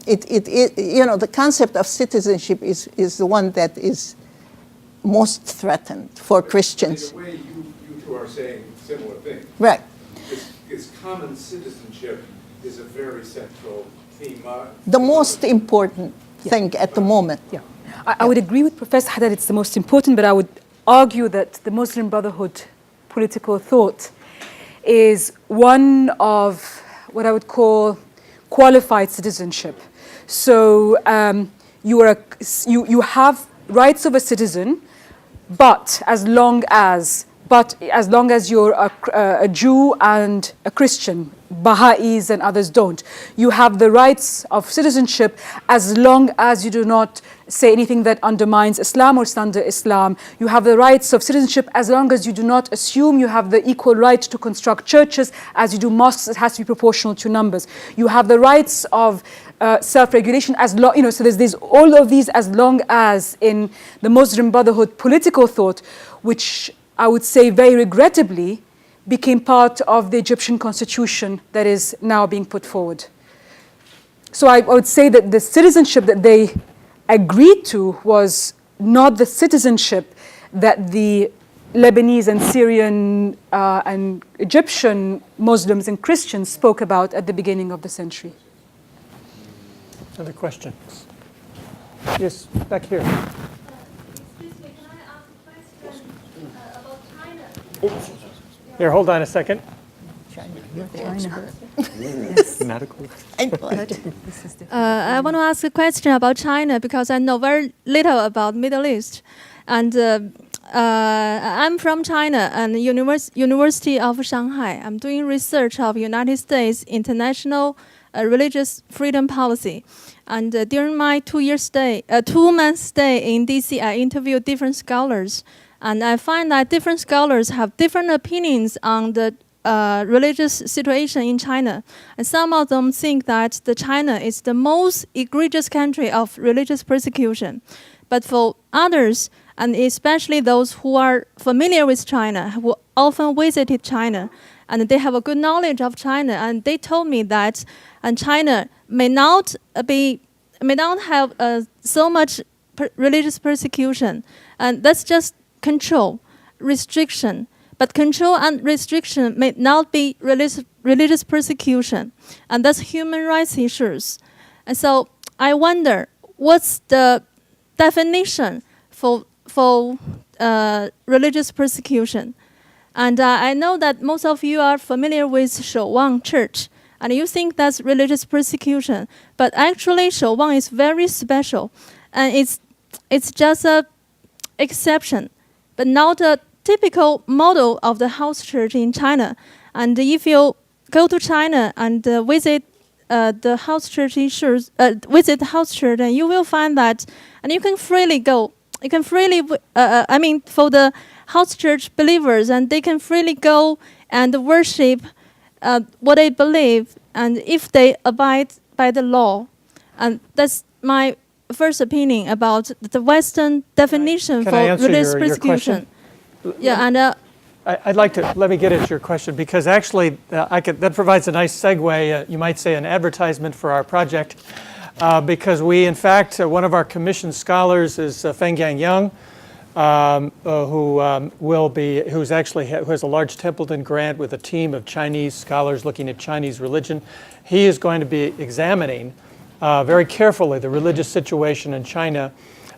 the concept of citizenship is the one that is most threatened for Christians. In a way, you two are saying similar things. Right. Is common citizenship is a very central theme. The most important thing at the moment. Yeah, I would agree with Professor Haddad, it's the most important, but I would argue that the Muslim Brotherhood political thought is one of what I would call qualified citizenship. So you have rights of a citizen, but as long as you're a Jew and a Christian, Baha'is and others don't. You have the rights of citizenship as long as you do not say anything that undermines Islam or slander Islam. You have the rights of citizenship as long as you do not assume you have the equal right to construct churches. As you do mosques, it has to be proportional to numbers. You have the rights of self-regulation as long, so there's all of these as long as in the Muslim Brotherhood political thought, which I would say very regrettably became part of the Egyptian constitution that is now being put forward. So I would say that the citizenship that they agreed to was not the citizenship that the Lebanese and Syrian and Egyptian Muslims and Christians spoke about at the beginning of the century. Another question? Yes, back here. Excuse me, can I ask a question about China? Here, hold on a second. I want to ask a question about China because I know very little about Middle East, and I'm from China and University of Shanghai. I'm doing research of United States international religious freedom policy, and during my 2-month stay in DC, I interviewed different scholars, and I find that different scholars have different opinions on the religious situation in China. And some of them think that China is the most egregious country of religious persecution. But for others, and especially those who are familiar with China, who often visited China, and they have a good knowledge of China, and they told me that China may not have so much religious persecution, and that's just control, restriction. But control and restriction may not be religious persecution, and that's human rights issues. And so I wonder, what's the definition for religious persecution? And I know that most of you are familiar with Shouwang Church, and you think that's religious persecution. But actually, Shouwang is very special, and it's just an exception, but not a typical model of the house church in China. And if you go to China and visit the house church visit the house church, and you will find that, and you can freely go. You can freely, for the house church believers, and they can freely go and worship what they believe, and if they abide by the law. And that's my first opinion about the Western definition for religious persecution. Yeah, and I'd like to, let me get at your question, because actually that provides a nice segue, you might say an advertisement for our project, because we, in fact, one of our commissioned scholars is Feng Yang Yang, who has a large Templeton grant with a team of Chinese scholars looking at Chinese religion. He is going to be examining very carefully the religious situation in China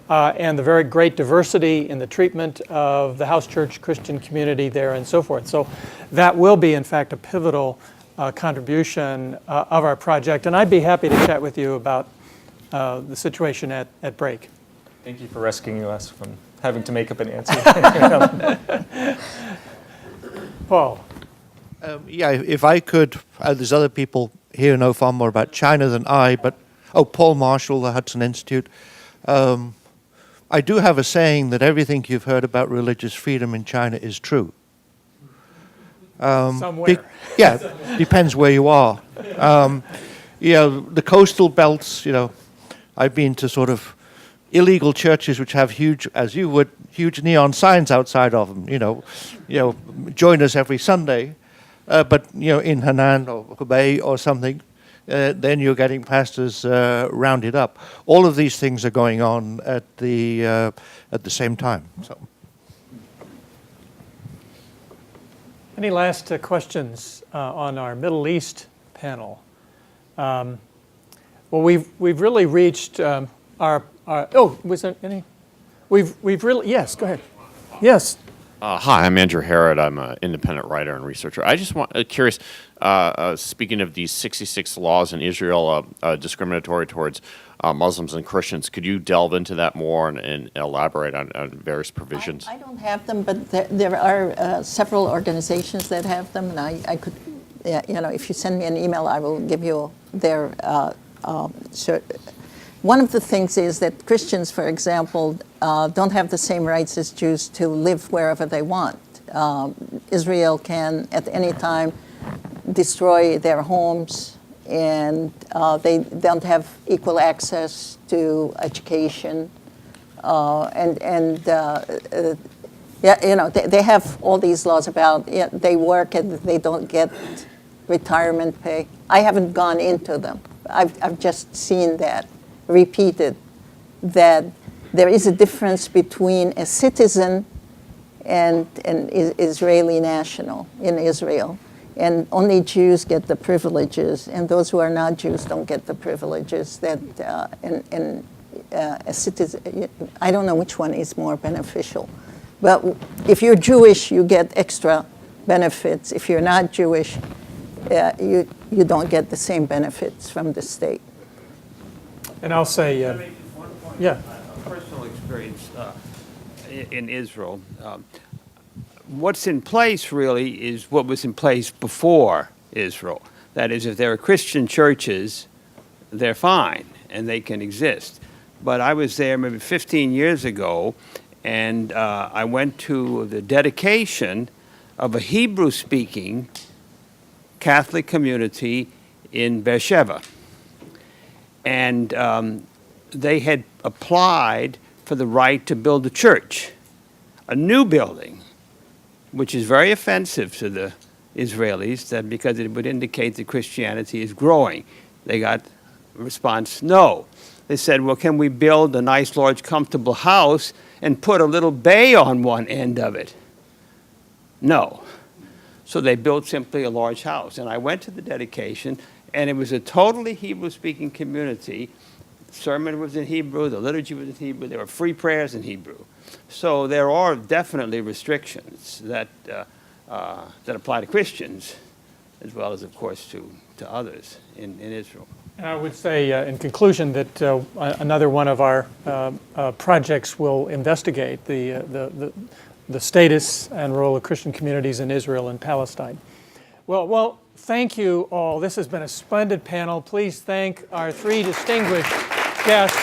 and the very great diversity in the treatment of the house church Christian community there and so forth. So that will be, in fact, a pivotal contribution of our project. And I'd be happy to chat with you about the situation at break. Thank you for rescuing us from having to make up an answer. Paul. Yeah, if I could, there's other people here who know far more about China than I, but, Paul Marshall, the Hudson Institute. I do have a saying that everything you've heard about religious freedom in China is true. Somewhere. Depends where you are. The coastal belts, I've been to sort of illegal churches which have huge neon signs outside of them, join us every Sunday. But, in Henan or Hubei or something, then you're getting pastors rounded up. All of these things are going on at the same time. So. Any last questions on our Middle East panel? Well, we've really reached was there any? We've really, yes, go ahead. Yes. Hi, I'm Andrew Herod. I'm an independent writer and researcher. I just curious, speaking of these 66 laws in Israel discriminatory towards Muslims and Christians, could you delve into that more and elaborate on various provisions? I don't have them, but there are several organizations that have them, and I could, if you send me an email, I will give you their. One of the things is that Christians, for example, don't have the same rights as Jews to live wherever they want. Israel can, at any time, destroy their homes, and they don't have equal access to education. They have all these laws about they work and they don't get retirement pay. I haven't gone into them. I've just seen that repeated, that there is a difference between a citizen and an Israeli national in Israel. And only Jews get the privileges, and those who are not Jews don't get the privileges that a citizen, I don't know which one is more beneficial. But if you're Jewish, you get extra benefits. If you're not Jewish, you don't get the same benefits from the state. And I'll say, yeah. Personal experience in Israel. What's in place really is what was in place before Israel. That is, if there are Christian churches, they're fine and they can exist. But I was there maybe 15 years ago, and I went to the dedication of a Hebrew-speaking Catholic community in Beersheba. And they had applied for the right to build a church, a new building, which is very offensive to the Israelis, because it would indicate that Christianity is growing. They got a response, no. They said, well, can we build a nice, large, comfortable house and put a little bay on one end of it? No. So they built simply a large house. And I went to the dedication, and it was a totally Hebrew-speaking community. The sermon was in Hebrew, the liturgy was in Hebrew, there were free prayers in Hebrew. So there are definitely restrictions that apply to Christians, as well as, of course, to others in Israel. And I would say, in conclusion, that another one of our projects will investigate the status and role of Christian communities in Israel and Palestine. Well, thank you all. This has been a splendid panel. Please thank our three distinguished guests.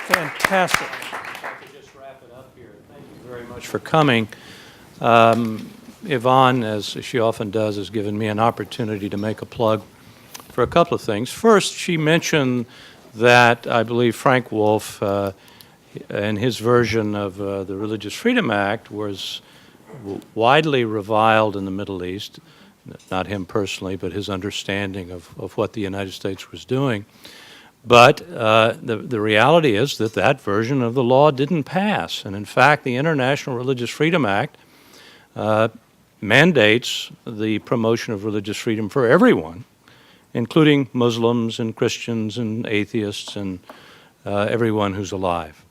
Fantastic. I could just wrap it up here. Thank you very much for coming. Yvonne, as she often does, has given me an opportunity to make a plug for a couple of things. First, she mentioned that I believe Frank Wolf and his version of the Religious Freedom Act was widely reviled in the Middle East. Not him personally, but his understanding of what the United States was doing. But the reality is that that version of the law didn't pass. And in fact, the International Religious Freedom Act mandates the promotion of religious freedom for everyone, including Muslims and Christians and atheists and everyone who's alive.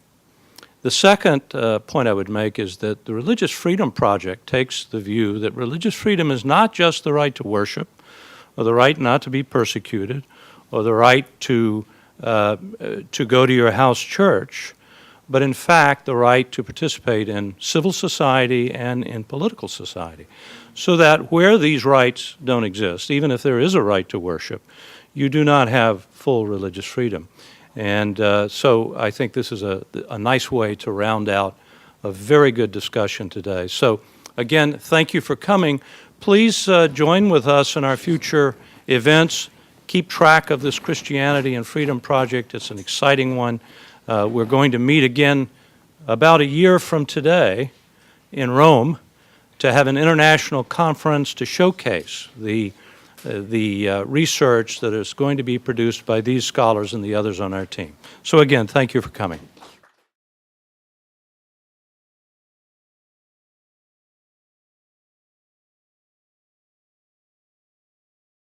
The second point I would make is that the Religious Freedom Project takes the view that religious freedom is not just the right to worship, or the right not to be persecuted, or the right to go to your house church, but in fact the right to participate in civil society and in political society. So that where these rights don't exist, even if there is a right to worship, you do not have full religious freedom. And so I think this is a nice way to round out a very good discussion today. So again, thank you for coming. Please join with us in our future events. Keep track of this Christianity and Freedom Project. It's an exciting one. We're going to meet again about a year from today in Rome to have an international conference to showcase the research that is going to be produced by these scholars and the others on our team. So again, thank you for coming.